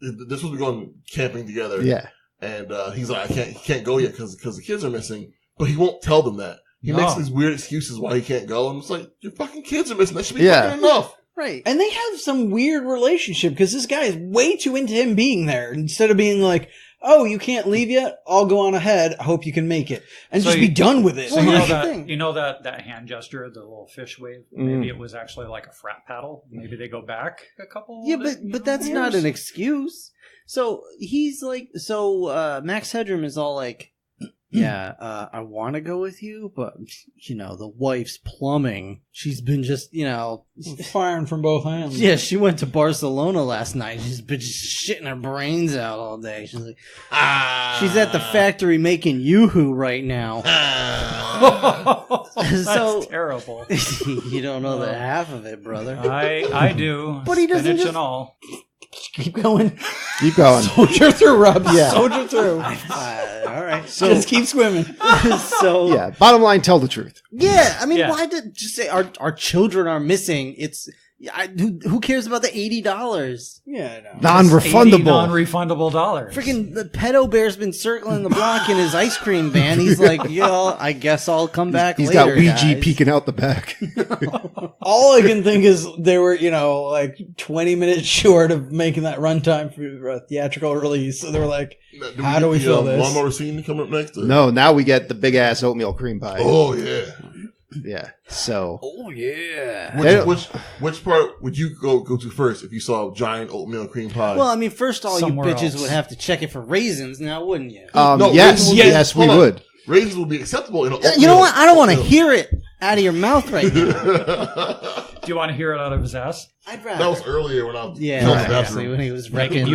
this was going camping together. Yeah. And he's like, he can't go yet because the kids are missing. But he won't tell them that. He No. makes these weird excuses why he can't go. And it's like, your fucking kids are missing. That should be Yeah. fucking enough. Right. And they have some weird relationship because this guy is way too into him being there instead of being like, oh, you can't leave yet? I'll go on ahead. I hope you can make it. And So just be done with it. So Well, you know here's the that thing. that hand gesture, the little fish wave. Mm. Maybe it was actually like a frat paddle. Maybe they go back a couple. Yeah, but that's not an excuse. So he's like, Max Headroom is all like, I want to go with you, but, the wife's plumbing. She's been just, Firing from both hands. Yeah, she went to Barcelona last night. She's been just shitting her brains out all day. She's like, she's at the factory making yoo-hoo right now. That's terrible. You don't know the half of it, brother. I do. But he doesn't Spinach just... and all. Keep going. Keep going. Soldier through, Rob. Yeah. Soldier through. All right. So just keep swimming. So Yeah. Bottom line, tell the truth. yeah, I mean, Yeah. why did just say our children are missing? It's who cares about the $80? Yeah, I know. Non-refundable. Non-refundable dollars. Freaking the pedo bear's been circling the block in his ice cream van. He's like, I guess I'll come back He's later. got Ouija guys. peeking out the back. All I can think is they were, 20 minutes short of making that runtime for a theatrical release. So they were like, how do we fill this? Lawnmower scene coming up next? No, now we get the big ass oatmeal cream pie. Oh, yeah. Yeah. So Oh yeah. Which part would you go to first if you saw a giant oatmeal cream pie? Well, I mean, first all Somewhere you bitches else. would have to check it for raisins, now wouldn't you? No, yes, raisins yes, we hold on. would. Raisins will be acceptable in an You know what? I don't want to hear it out of your mouth right now. Do you want to hear it out of his ass? I'd rather. That was earlier when I was Yeah, in the actually, bathroom. when he was Wrecking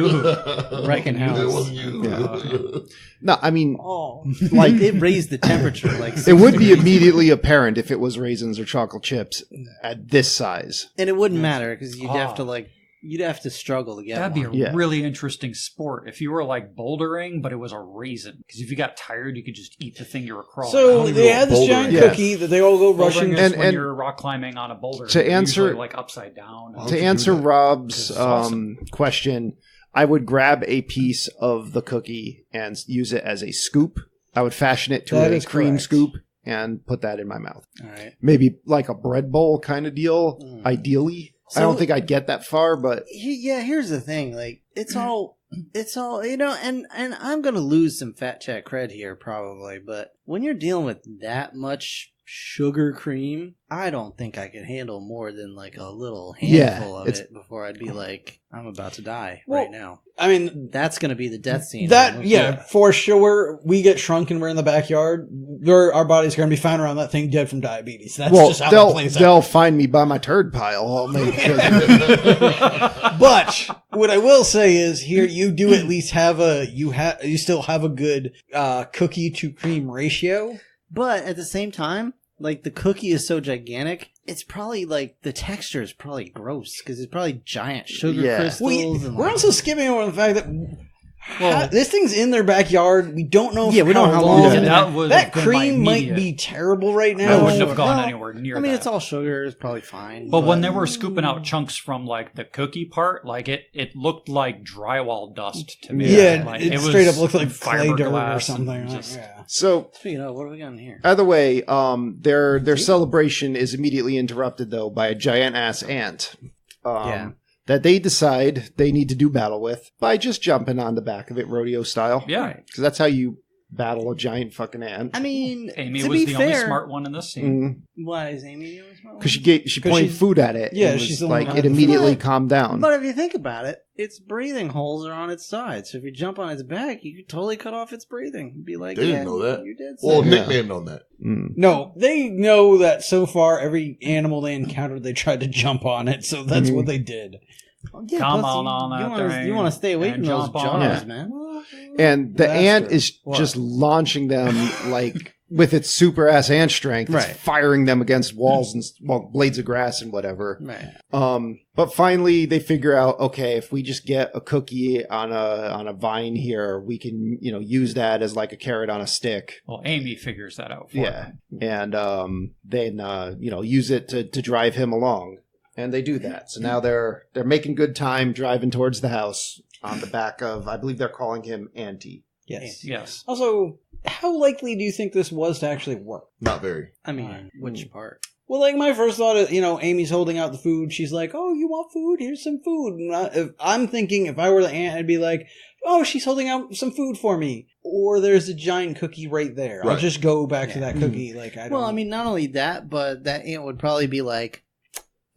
wrecking house. It wasn't you. No, I mean, Oh, like it raised the temperature. Like it would be immediately apparent if it was raisins or chocolate chips at this size. and it wouldn't matter because Oh. you'd have to struggle to get That'd be one. a Yeah. really interesting sport if you were like bouldering, but it was a raisin. Because if you got tired, you could just eat the thing you were crawling. So even they know had this bouldering giant is. cookie that they all go rushing. Bouldering is And- when and- you're rock climbing on a boulder. To You're answer- usually, like upside down. Wow. To you answer do that? Rob's It's awesome. question, I would grab a piece of the cookie and use it as a scoop. I would fashion it to That a is cream correct. scoop and put that in my mouth. All right. Maybe like a bread bowl kind of deal, Mm. ideally. I So- don't think I'd get that far, but Yeah, here's the thing. Like, it's all, and I'm gonna lose some fat chat cred here probably, but when you're dealing with that much sugar cream, I don't think I could handle more than like a little handful of it's- it before I'd be like, I'm about to die Well, right now. I mean, That's gonna be the death scene. that, yeah, for sure. We get shrunk and we're in the backyard. Our bodies are going to be found around that thing dead from diabetes. That's just how that plays out. they'll find me by my turd pile. I'll make But what I will say is, here you do at least have you still have a good cookie to cream ratio. But at the same time, like the cookie is so gigantic, it's probably like the texture is probably gross because it's probably giant sugar Yeah. crystals. And We're like, also skipping over the fact that this thing's in their backyard. We don't know. Yeah, we don't know how long long. it's that would That have been my cream might immediate- be terrible right I now. wouldn't have gone Well, anywhere near I mean, that. it's all sugar. It's probably fine. But when they were scooping out chunks from like the cookie part, like it looked like drywall dust to me. Yeah, like, it was straight up looked like clay dirt or fiberglass and something. just- Yeah. So Speaking of, what do we got in here? either way, their celebration is immediately interrupted though by a giant ass ant. Yeah. That they decide they need to do battle with by just jumping on the back of it rodeo style. Yeah. Because that's how you battle a giant fucking ant. I mean, Amy to was be the fair, only smart one in this scene. why is Amy the only smart one? Because she 'Cause pointed she- food at it. yeah, and she's was the one like that it had the immediately food. calmed down. But if you think about it, its breathing holes are on its sides. So if you jump on its back, you could totally cut off its breathing. You'd be like, They yeah, didn't know that. You did. Well, say Yeah. Nick may have known that. No, they know that so far every animal they encountered, they tried to jump on it, so that's what they did. yeah, Come plus on that thing you want to stay away and from those jump on jaws, it. man. And the That's ant true. is just launching them like with its super ass ant strength. It's Right. firing them against walls and blades of grass and whatever. Right. But finally they figure out, okay, if we just get a cookie on a vine here, we can, use that as like a carrot on a stick. Well, Amy figures that out for Yeah. them. And then use it to drive him along. And they do that. So now they're making good time driving towards the house on the back of, I believe they're calling him Auntie. Yes. Yes. Also, how likely do you think this was to actually work? Not very. I mean, which part? Well, like my first thought is, Amy's holding out the food. She's like, "Oh, you want food? Here's some food." And I'm thinking, if I were the ant, I'd be like, "Oh, she's holding out some food for me." Or there's a giant cookie right there. I'll Right. just go back to that cookie. Like, I don't. Well, I mean, not only that, but that ant would probably be like,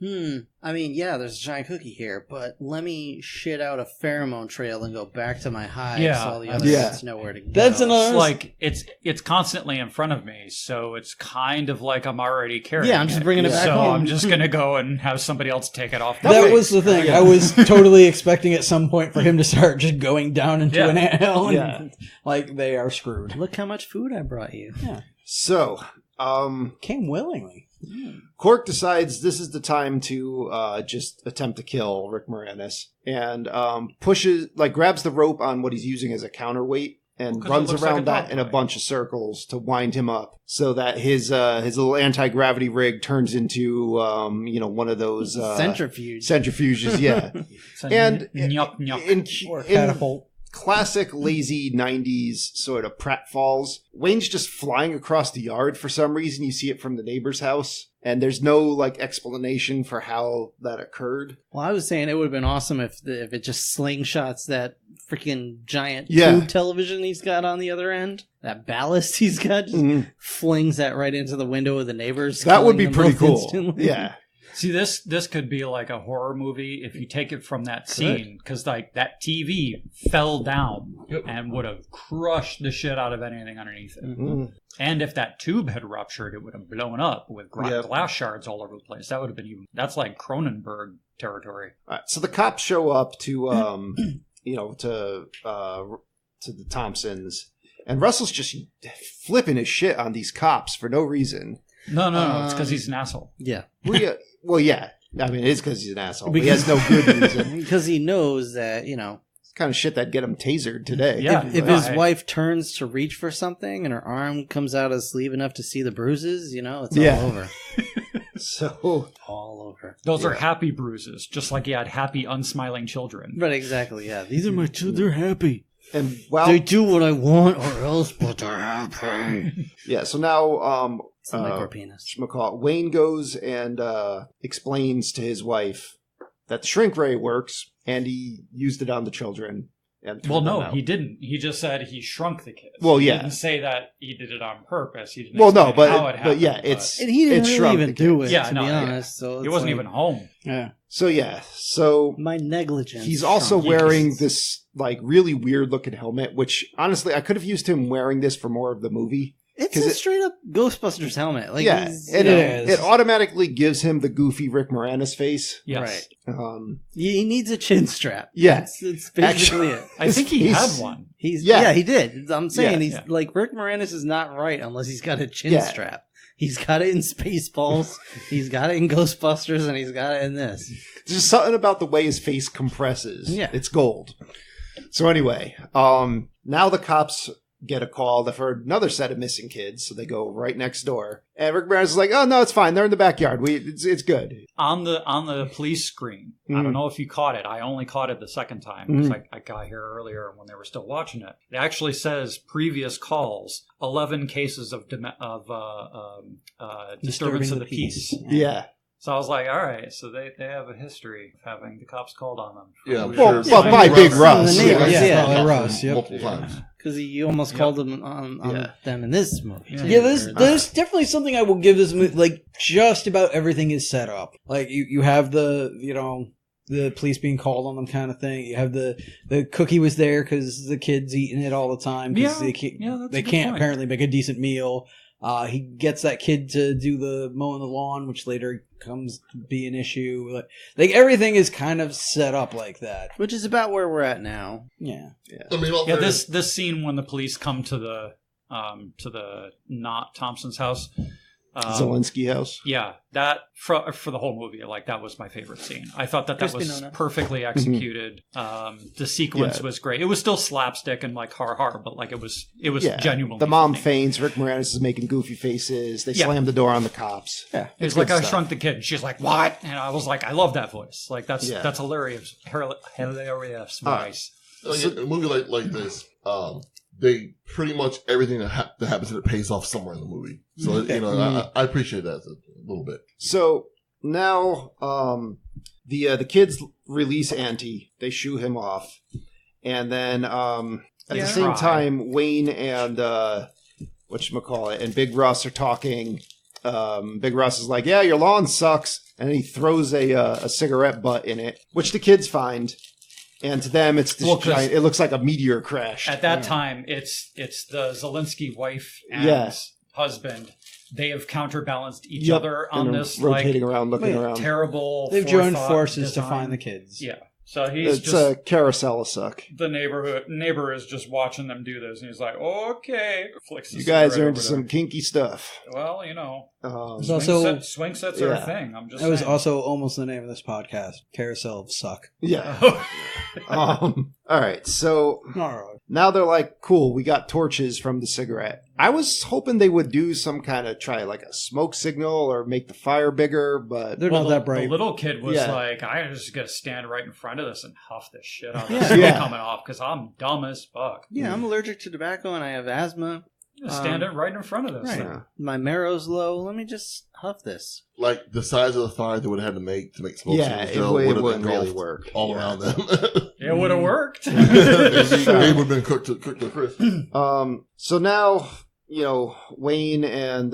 I mean, yeah, there's a giant cookie here, but let me shit out a pheromone trail and go back to my hive so all the other kids know where to go. That's another... It's like, it's constantly in front of me, so it's kind of like I'm already carrying it. Yeah, I'm just bringing it back so home. I'm just going to go and have somebody else take it off. That was the thing. I was totally expecting at some point for him to start just going down into an anthill. And, like, they are screwed. Look how much food I brought you. Yeah. So, came willingly. Cork decides this is the time to just attempt to kill Rick Moranis and grabs the rope on what he's using as a counterweight and runs around that in a bunch of circles to wind him up so that his little anti-gravity rig turns into one of those centrifuges, yeah. And or catapult. Classic lazy 90s sort of pratfalls. Wayne's just flying across the yard for some reason. You see it from the neighbor's house, and there's no explanation for how that occurred. Well, I was saying it would have been awesome if it just slingshots that freaking giant tube television he's got on the other end. That ballast he's got just flings that right into the window of the neighbors. That would be pretty cool. Instantly. Yeah. See, this could be like a horror movie if you take it from that scene, because that TV fell down and would have crushed the shit out of anything underneath it. Mm-hmm. And if that tube had ruptured, it would have blown up with glass shards all over the place. That would have been that's like Cronenberg territory. All right, so the cops show up to to the Thompsons, and Russell's just flipping his shit on these cops for no reason. No, it's because he's an asshole. Yeah. Well, yeah. I mean, it is because he's an asshole. But he has no good reason. Because he knows that, it's kind of shit that'd get him tasered today. Yeah. If his wife turns to reach for something and her arm comes out of the sleeve enough to see the bruises, it's all over. So all over. Those are happy bruises, just like he had happy, unsmiling children. But exactly, yeah. These are my children. They're happy. And they do what I want or else, but they're happy. Yeah, so now it's a micropenis. Wayne goes and explains to his wife that the shrink ray works, and he used it on the children. And he didn't. He just said he shrunk the kids. Well, yeah. He didn't say that he did it on purpose. He didn't how it happened. But yeah, it's... And he didn't really even do it, to be honest. So he wasn't even home. Yeah. So my negligence. He's also wearing this really weird looking helmet, which honestly I could have used him wearing this for more of the movie. It's a straight up Ghostbusters helmet. It automatically gives him the goofy Rick Moranis face. Yes. Right. He needs a chin strap. Yeah. It's basically it. I think he had one. He did. I'm saying Rick Moranis is not right unless he's got a chin strap. He's got it in Spaceballs, he's got it in Ghostbusters, and he's got it in this. There's just something about the way his face compresses. Yeah. It's gold. So anyway, now the cops get a call for another set of missing kids, so they go right next door. And Rick Moranis is like, "Oh no, it's fine. They're in the backyard. It's good." On the police screen, I don't know if you caught it. I only caught it the second time because I got here earlier when they were still watching it. It actually says previous calls, 11 cases of disturbance of the peace. Yeah. So I was like, all right, so they have a history of having the cops called on them. Yeah, well, by Big Russ. Russ, multiple times. Because you almost called them on them in this movie. Yeah, there's definitely something I will give this movie. Just about everything is set up. You have the police being called on them kind of thing. You have the cookie was there because the kid's eating it all the time because they can't apparently make a decent meal. He gets that kid to do the mowing the lawn, which later comes to be an issue. Everything is kind of set up like that, which is about where we're at now. Yeah. This scene when the police come to the not Thompson's house, Zelensky house. Yeah, that for the whole movie, that was my favorite scene. I thought that was perfectly executed. The sequence was great. It was still slapstick and har, but it was genuinely. The mom faints. Rick Moranis is making goofy faces. They slam the door on the cops. Yeah, it's like I Shrunk the Kid. She's like, "What?" And I was like, "I love that voice. That's hilarious. Hilarious voice." A movie like this, they pretty much everything that happens in it pays off somewhere in the movie. So I appreciate that a little bit. So now the kids release Auntie. They shoo him off, and then at the same time, Wayne and and Big Russ are talking Big Russ is like, yeah, your lawn sucks. And he throws a cigarette butt in it, which the kids find. And to them, it's this giant, it looks like a meteor crash. At that time, it's the Zelensky wife and husband. They have counterbalanced each other on this rotating around, looking around. Terrible. They've joined forces to find the kids. Yeah. So he's it's a carousel of suck. The neighbor is just watching them do this, and he's like, "Okay." Flicks you guys are into some kinky stuff. Well, you know, swing sets are a thing. I'm just. That was also almost the name of this podcast: Carousel of Suck. Yeah. All right. So now they're like, "Cool, we got torches from the cigarette." I was hoping they would do some kind of try like a smoke signal or make the fire bigger, but they're not that bright. The little kid was like, "I'm just gonna stand right in front of this and huff this shit out of the smoke coming off because I'm dumb as fuck." Yeah, I'm allergic to tobacco and I have asthma. Standing right in front of this. Right. My marrow's low. Let me just huff this. Like the size of the fire they would have had to make smoke signals. It wouldn't really work all around them. It would have worked. They would have been cooked to crisp. So now, Wayne and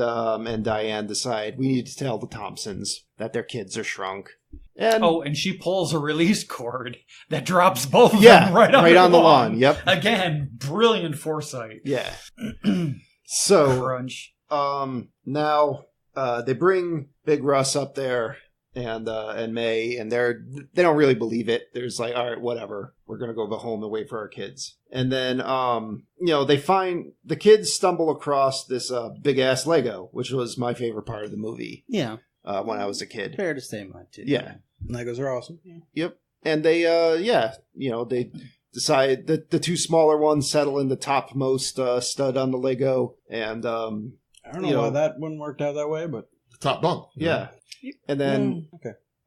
Diane decide we need to tell the Thompsons that their kids are shrunk. And she pulls a release cord that drops both of them right on the lawn. Yep. Again, brilliant foresight. Yeah. So crunch. Now they bring Big Russ up there and May, and they don't really believe it. There's like, all right, whatever. We're gonna go home and wait for our kids. And then they find the kids stumble across this big ass Lego, which was my favorite part of the movie. Yeah. When I was a kid. Fair to say, mine too. Yeah. Legos are awesome. Yeah. Yep. And they, they decide that the two smaller ones settle in the topmost stud on the Lego. And, I don't know why that one worked out that way, but. The top bunk. Yeah. And then,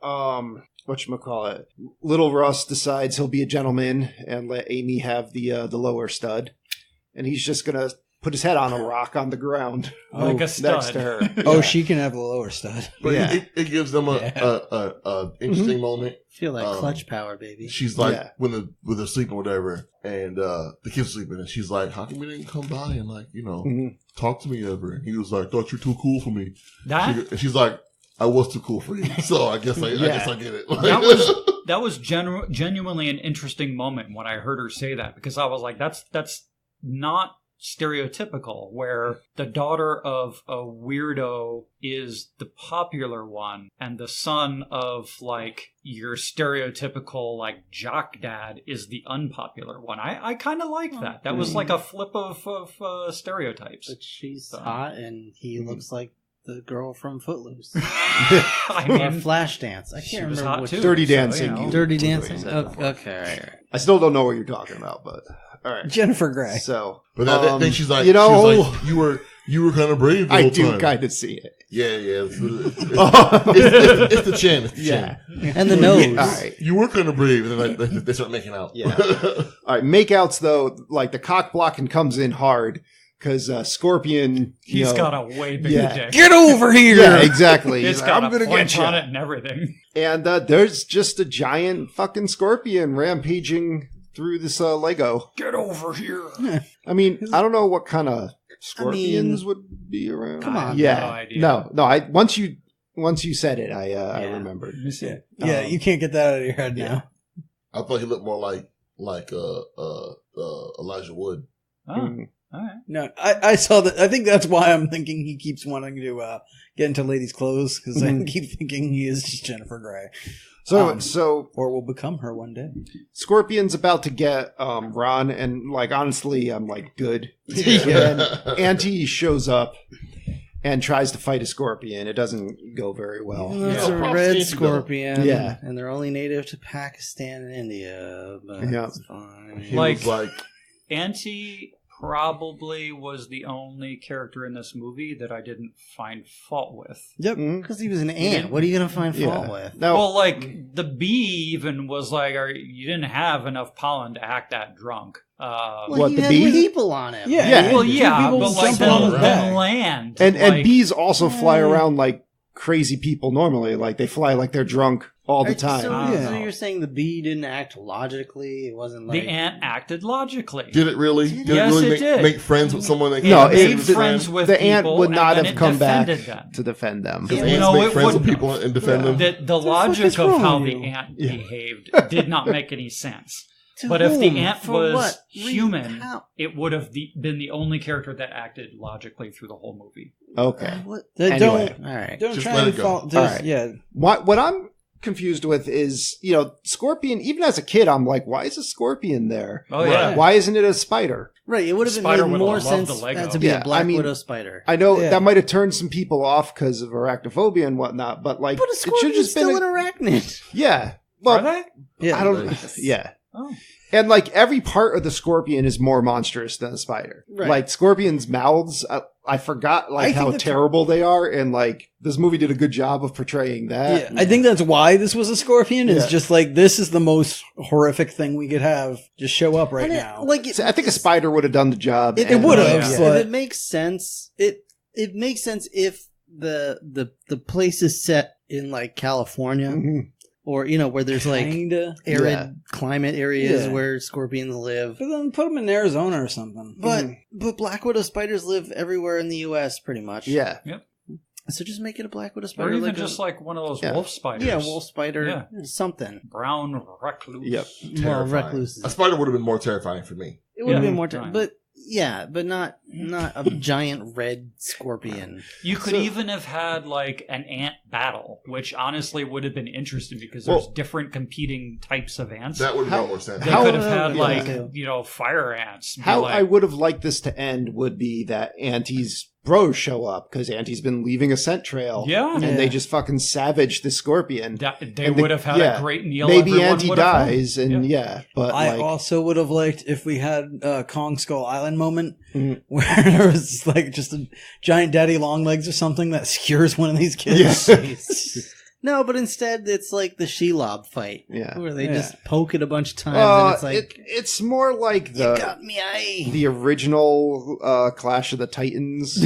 whatchamacallit, Little Russ decides he'll be a gentleman and let Amy have the lower stud. And he's just going to put his head on a rock on the ground. Like a stud. Next to her. Oh, she can have the lower stud. But it gives them a interesting moment. Feel like clutch power, baby. She's like, when they're sleeping or whatever, and the kids are sleeping, and she's like, how come you didn't come by and talk to me ever? And he was like, thought you're too cool for me. And she's like, I was too cool for you. So I guess I get it. That was genuinely an interesting moment when I heard her say that, because I was like, that's not stereotypical, where the daughter of a weirdo is the popular one and the son of like your stereotypical like jock dad is the unpopular one. I kind of like that. That was like a flip of stereotypes. But she's hot and he looks like the girl from Footloose. I mean, or Flashdance. I can't remember which. Dirty Dancing. Dirty Dancing. Okay, right. I still don't know what you're talking about, but all right. Jennifer Grey. So, but then she's like, you were kind of brave. The I whole do time. kind of see it. Yeah. It's the chin. It's the chin. And the nose. All right. You were kind of brave, and then they start making out. Yeah. All right. Makeouts though, like the cock blocking comes in hard. Because Scorpion, he's got a way bigger dick. Get over here! Yeah, exactly. It's got a point on it and everything. And there's just a giant fucking scorpion rampaging through this Lego. Get over here! I mean, I don't know what kind of scorpions would be around. Come on, no idea. No. Once you said it, I remembered. Yeah, you can't get that out of your head now. I thought he looked more like Elijah Wood. Oh. Mm. All right. No, I saw that. I think that's why I'm thinking he keeps wanting to get into ladies' clothes, because I keep thinking he is just Jennifer Grey. So or will become her one day. Scorpion's about to get Ron, and like honestly, I'm like good. And Auntie shows up and tries to fight a scorpion. It doesn't go very well. It's a red scorpion. Yeah, and they're only native to Pakistan and India. But it's fine. Like Auntie probably was the only character in this movie that I didn't find fault with. Yep. Because he was an ant. What are you going to find fault with? No. Well, like, the bee even was like, you didn't have enough pollen to act that drunk. What, the bee? People on him. Yeah. Well, yeah, but like, then land. And bees also fly around like crazy people normally. Like they fly like they're drunk all the time. So you're saying the bee didn't act logically? It wasn't like The ant acted logically. Did it really? Yes, it did. Make friends with someone that No, can't made be friends with the people, ant would and not then have it come back defended them. to defend them. Does Yeah. ants No, make it friends with wouldn't people and defend them? The logic is of wrong how with the you? ant behaved did not make any sense. To But if the whom? ant For was what? human, How? it would have been the only character that acted logically through the whole movie. Okay. What? Anyway. All right. Don't Just try let and it go. fall. All Just, right. Yeah. What I'm confused with is, Scorpion, even as a kid, I'm like, why is a scorpion there? Oh, yeah. Why isn't it a spider? Right. It would have Spider made would've more loved sense the Lego. to be Yeah, a black I mean- widow spider. I know Yeah. that might have turned some people off because of arachnophobia and whatnot, but like, But a it should scorpion's just been still an arachnid. yeah. Are Well, they? Yeah. I don't. Yeah. Oh. And like every part of the scorpion is more monstrous than a spider. Right. Like scorpions' mouths, I forgot I like think how the- terrible they are, and like this movie did a good job of portraying that. Yeah, I think that's why this was a scorpion. Is Yeah. just like this is the most horrific thing we could have just show up right now. Like So I think a spider would have done the job. It and- would If have, but it makes sense, it makes sense if the place is set in like California Mhm. or where there's like kinda. arid Yeah. climate areas Yeah. where scorpions live. But then put them in Arizona or something. But black widow spiders live everywhere in the U.S. pretty much. Yeah. So just make it a black widow spider, Or even like just like one of those Yeah. wolf spiders. wolf spider, Yeah. something. Brown recluse. Yep. Well, Terrifying. recluse. A spider would have been more terrifying for me. It would have Yeah. been more, Right. but not a giant red scorpion. You could even have had like an ant battle, which honestly would have been interesting because there's Well- different competing types of ants. That would have How- made more sense. They How- could have had yeah. like fire ants. Be How like, I would have liked this to end would be that Auntie's bros show up because Auntie's been leaving a scent trail. Yeah. And they just fucking savage the scorpion. they And would have had a great meal. Maybe everyone Auntie would have had. dies, and but I like, also would have liked if we had a Kong Skull Island moment Mhm. where there was like just a giant daddy long legs or something that skewers one of these kids. No, but instead it's like the Shelob fight, yeah. where they Yeah. just poke it a bunch of times, and it's like, it's more like you the got me, the original Clash of the Titans,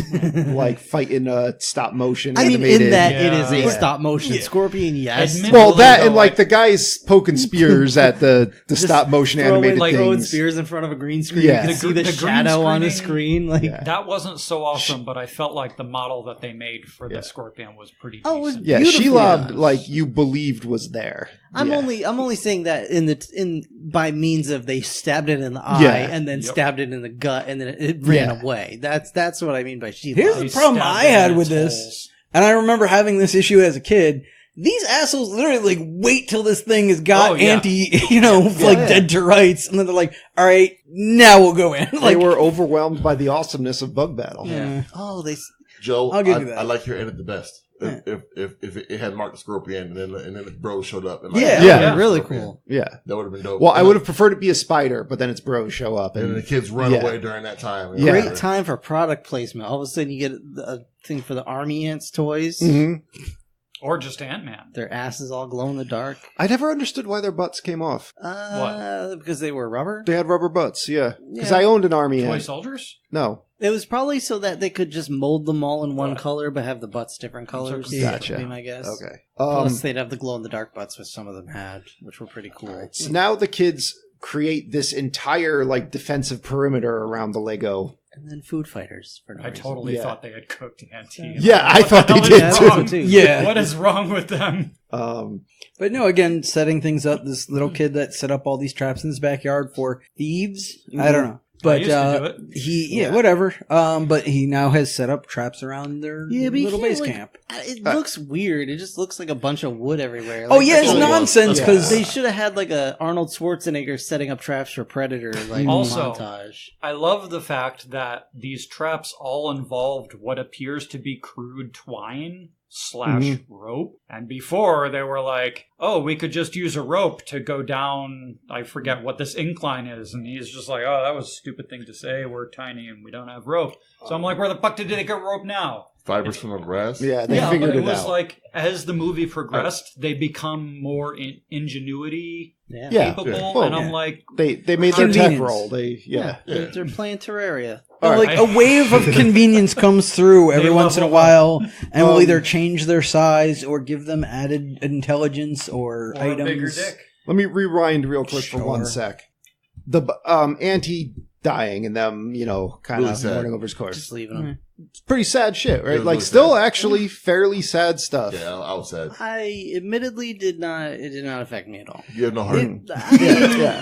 like fighting a stop motion. I mean, animated. in that it Yeah. is a Yeah. stop motion scorpion, yes. Admit- Well, Really, that though, and like like- the guys poking spears at the Just stop motion animated like throwing things. spears in front of a green screen. Yeah. You can The see gr- the, the green shadow on the screening- screen. Like, Yeah. That wasn't so awesome, but I felt like the model that they made for Yeah. the scorpion was pretty Oh, it was decent. Yeah, beautifully Shelob, done. like you believed was there. I'm Yeah. only saying that in by means of they stabbed it in the eye Yeah. and then Yep. stabbed it in the gut and then it ran Yeah. away. That's what I mean by Shelob. Here's They the problem stabbed I it in had its with this. holes. And I remember having this issue as a kid. These assholes literally like wait till this thing has got Oh, yeah. anti, like Yeah. dead to rights, and then they're like, "All right, now we'll go in." They Like, were overwhelmed by the awesomeness of Bug Battle. yeah. Oh, they Joe, I'll give you that. I like your edit the best. Yeah. If it had Mark the Scorpion and then the bro showed up. And Yeah. Yeah. really Scorpion, cool. Yeah. That would have been dope. Well, I would have preferred it be a spider, but then its bros show up, And then the and kids run Yeah. away during that time. Yeah. Great time for product placement. All of a sudden, you get a thing for the Army Ants toys. Mhm. Or just Ant-Man. Their asses all glow in the dark. I never understood why their butts came off. Because they were rubber. They had rubber butts, yeah. Because Yeah. I owned an army Toy ant. soldiers? No, It was probably so that they could just mold them all in one Right. color, but have the butts different colors. Gotcha. Would be my guess. okay. Plus, they'd have the glow in the dark butts, which some of them had, which were pretty cool. So now the kids create this entire like defensive perimeter around the Lego. And then food fighters. For no I reason. totally Yeah. thought they had cooked Auntie. Yeah, I What thought the they hell did is too. wrong? Yeah. What is wrong with them? But no, again, setting things up. This little kid that set up all these traps in his backyard for thieves. I don't know. But used to do it. he, whatever. But he now has set up traps around their Yeah, but you little can't, base like- camp. It looks weird. It just looks like a bunch of wood everywhere. Oh Like, yeah, it's really was. nonsense Yeah. because They should have had like a Arnold Schwarzenegger setting up traps for Predator like Also- montage. I love the fact that these traps all involved what appears to be crude twine / rope. And before they were like, oh, we could just use a rope to go down, I forget what this incline is. And he's just like, oh, that was a stupid thing to say. We're tiny and we don't have rope. So I'm like, where the fuck did they get rope now? fibers from the grass. Yeah, they figured but it it was out. like as the movie progressed, they become more ingenuity capable, Well, and I'm like, they made their tech Convenience. roll. They're playing Terraria. All Like right. a wave of convenience comes through every once in a level while, and will either change their size or give them added intelligence or or a bigger items. dick. Let me rewind real quick for Sure. 1 sec. The auntie dying and them, kind Really of sad. mourning over his Just corpse. leaving them. It's pretty sad shit, right? It was Like, really still sad. actually fairly sad stuff. Yeah, I was sad. I admittedly did not. It did not affect me at all. You have no heart,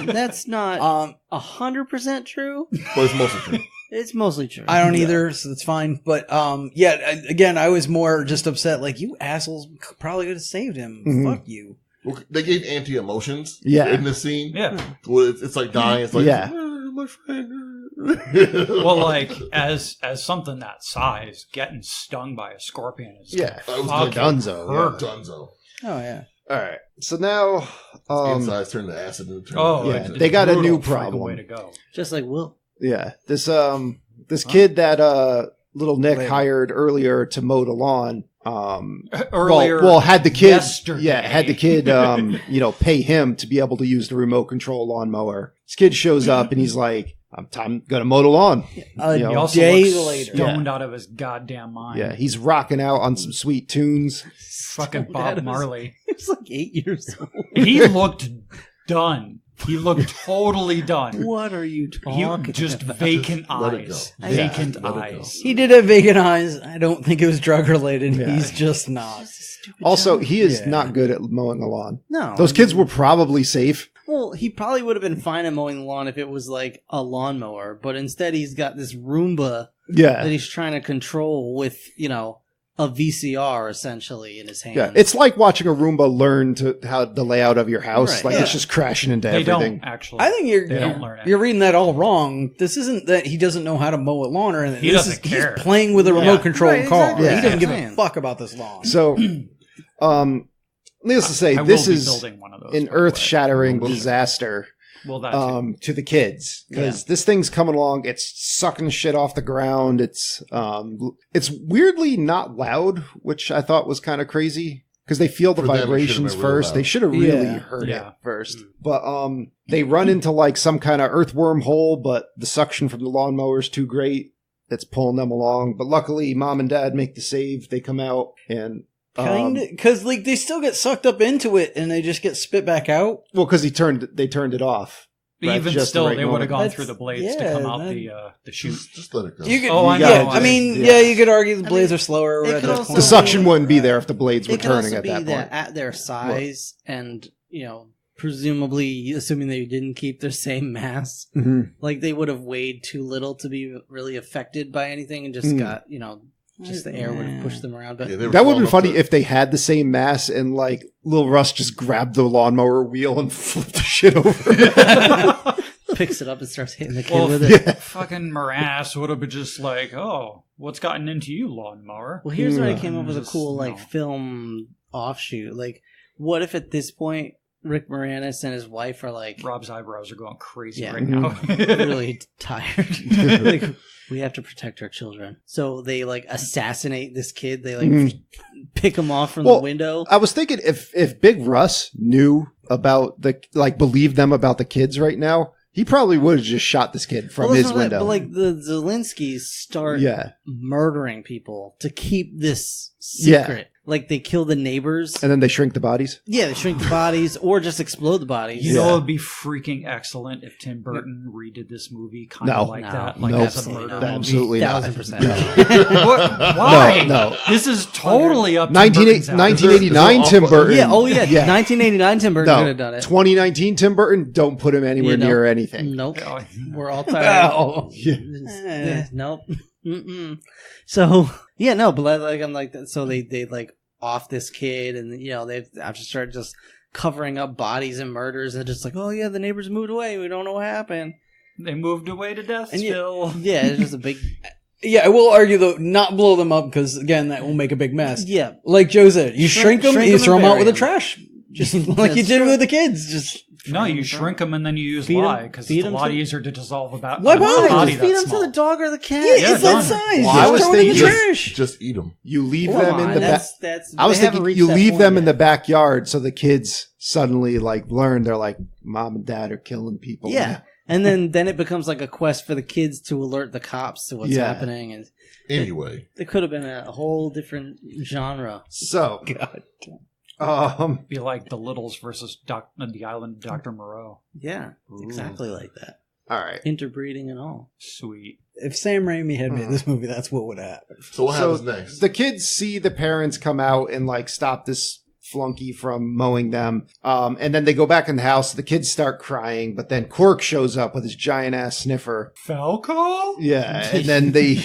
That's not 100% true. but it's mostly true. It's mostly true. I don't either, so that's fine. But again, I was more just upset. Like, you assholes probably could have saved him. Mhm. Fuck you. Well, they gave Auntie emotions. Yeah. In this scene. Yeah. Well, it's like dying. It's like, Yeah. my friend. Well, like as something that size, getting stung by a scorpion is Yeah. That was fucking Dunzo. hurt. Dunzo. Oh yeah. All right. So now, Insides turn to acid. And turn Oh, to yeah, acid. they got a new Brutal freaking problem. way to go. Just like Will. this kid that little Nick hired earlier to mow the lawn. Earlier, well, had the kid, yesterday. had the kid, pay him to be able to use the remote control lawnmower. This kid shows up and he's like, "I'm gonna mow the lawn." A You know, He also day looks later. stoned out of his goddamn mind. Yeah, he's rocking out on some sweet tunes. Fucking Bob Marley. He was like 8 years old. He looked done. He looked totally done. What are you He talking just about? vacant let it eyes. go. Vacant Yeah, let it go. eyes. He did have vacant eyes. I don't think it was drug related. Yeah. He's just not. Also, he is Yeah. not good at mowing the lawn. No. Those kids were probably safe. Well, he probably would have been fine at mowing the lawn if it was like a lawnmower, but instead he's got this Roomba that Yeah, he's trying to control with, a VCR essentially in his hand. yeah. It's like watching a Roomba learn how the layout of your house. Right, Like yeah. it's just crashing into They everything. don't actually. I think They don't learn it. you're reading that all wrong. This isn't that he doesn't know how to mow a lawn or anything. He This doesn't is, care. He's playing with a remote control Right, car. exactly. Yeah. He doesn't give a Man. fuck about this lawn. So, needless to say, I will this be is building one of those, an by the way. earth-shattering disaster Well, that too. to the kids because this thing's coming along. It's sucking shit off the ground. It's weirdly not loud, which I thought was kind of crazy because they feel the For them, it should've vibrations been really first. loud. They should have really Yeah. heard Yeah. it first. But they run into like some kind of earthworm hole, but the suction from the lawnmower is too great. That's pulling them along. But luckily, mom and dad make the save. They come out and. Kind of, because like they still get sucked up into it and they just get spit back out. Well, because they turned it off. But Right, even just still, the right they would moment. have gone That's- through the blades to yeah, come out that- the chute. Just let it go. You could, Oh, I know. yeah, I mean, Yeah. you could argue the blades are slower. it At could that also point. The suction wouldn't be there if the blades were It could turning also at be that that point. at their size and, presumably, assuming they didn't keep their same mass, Mhm. like they would have weighed too little to be really affected by anything and just got, just the air would have pushed them around. But Yeah, they were That would falling be off funny the- if they had the same mass and like little Russ just grabbed the lawnmower wheel and flipped the shit over. picks it up and starts hitting the kid Well, with it. fucking Morass would have been just like, "Oh, what's gotten into you, lawnmower?" Well, here's where I came up with a Just, cool no. film offshoot. Like, what if at this point Rick Moranis and his wife are like Rob's eyebrows are going crazy Yeah. right now. really tired? Like, we have to protect our children, so they like assassinate this kid. They like pick him off from the window. I was thinking if Big Russ knew about believed them about the kids right now, he probably would have just shot this kid from Well, his that's not that, window. but like the Zelinskys start murdering people to keep this secret. Like they kill the neighbors. and then they shrink the bodies. Yeah, they shrink the bodies or just explode the bodies. You know, it would be freaking excellent if Tim Burton redid this movie kind of like that, like Nope. as a murder Absolutely movie. not. 1000%. Why? No. This is totally up to Burton's alley. 1989 Tim Burton. Yeah, 1989 Tim Burton could have done it. 2019 Tim Burton, don't put him anywhere near anything. Nope. Oh, We're all tired. Oh. Nope. Mm-mm. So yeah, no, but like I'm like, so they like off this kid, and they've after started just covering up bodies and murders, and just like, oh yeah, the neighbors moved away, we don't know what happened. They moved away to Deathsville. Yeah, it's just a big. Yeah, I will argue though, not blow them up because again, that will make a big mess. Yeah, Like Joe said, you shrink them, shrink you them throw and them out with bury the them. trash, just like you did with the kids. Just No, you shrink them and then you use Feed 'em- lye because feed it's a 'em lot to- easier to dissolve about Why a bother? body Just feed that them to small. the dog or the cat. Yeah, it's that done. size. Well, I was Just throw it in the thinking- trash. Just eat them. You leave Come them on, in the back. that's, I was they haven't thinking reached you that leave point them in yet. the backyard so the kids suddenly like learn. They're like, mom and dad are killing people. Yeah. And then it becomes like a quest for the kids to alert the cops to what's Yeah. happening. And Anyway, it could have been a whole different genre. So, Be like the Littles versus the Island of Dr. Moreau. Yeah, exactly like that. all right. Interbreeding and all. Sweet. If Sam Raimi had made this movie, that's what would happen. so what So happens next? the kids see the parents come out and like stop this flunky from mowing them. And then they go back in the house. The kids start crying, but then Quark shows up with his giant ass sniffer. Falco? Yeah. And then they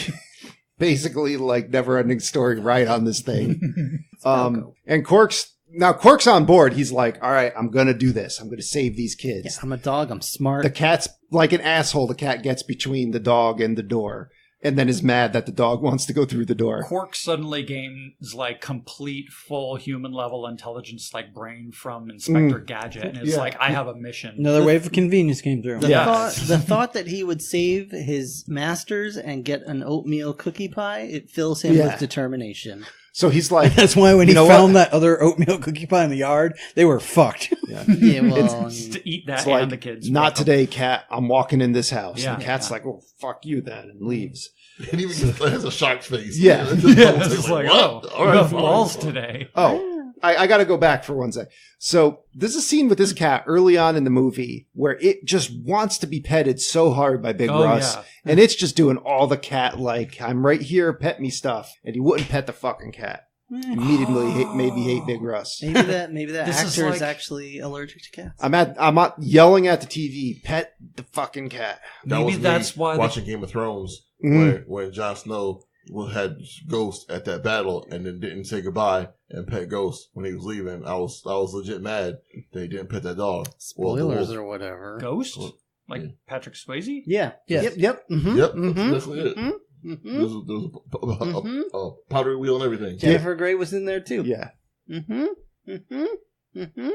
basically like never ending story right on this thing. And Quark's on board. He's like, all right, I'm going to do this. I'm going to save these kids. Yeah, I'm a dog. I'm smart. The cat's like an asshole. The cat gets between the dog and the door and then is mad that the dog wants to go through the door. Quark suddenly gains like complete full human level intelligence like brain from Inspector Gadget and it's Yeah. like I have a mission. Another wave of convenience came through. The thought that he would save his masters and get an oatmeal cookie pie, it fills him Yeah. with determination. So he's like, That's why when You he know found what? that other oatmeal cookie pie in the yard, they were fucked. Yeah, well, to eat that it's and like, the kids. not today, cat. I'm walking in this house. Yeah. And the cat's like, well, fuck you then, and leaves. And even has a shocked face. Yeah. It's just- Yeah, it's just like, what? oh, All you right, have fine. balls today. Oh, I got to go back for one sec. So there's a scene with this cat early on in the movie where it just wants to be petted so hard by Big Oh, Russ. yeah. And it's just doing all the cat, like, I'm right here, pet me stuff. And he wouldn't pet the fucking cat. Immediately made me hate Big Russ. maybe that This is actor is like- actually allergic to cats. I'm at yelling at the TV, pet the fucking cat. That Maybe was me that's why the- watching Game of Thrones Mhm. when Jon Snow had Ghost at that battle and then didn't say goodbye and pet Ghost when he was leaving. I was legit mad that he didn't pet that dog. Spoilers or whatever. Ghost? Well, Like yeah. Patrick Swayze? Yeah. Yes. Yep. Mm-hmm. Yep, Mhm. that's basically it. Mm-hmm. There was a pottery wheel and everything. Jennifer Grey was in there too. Yeah. Mm-hmm. Mm-hmm. Mm-hmm.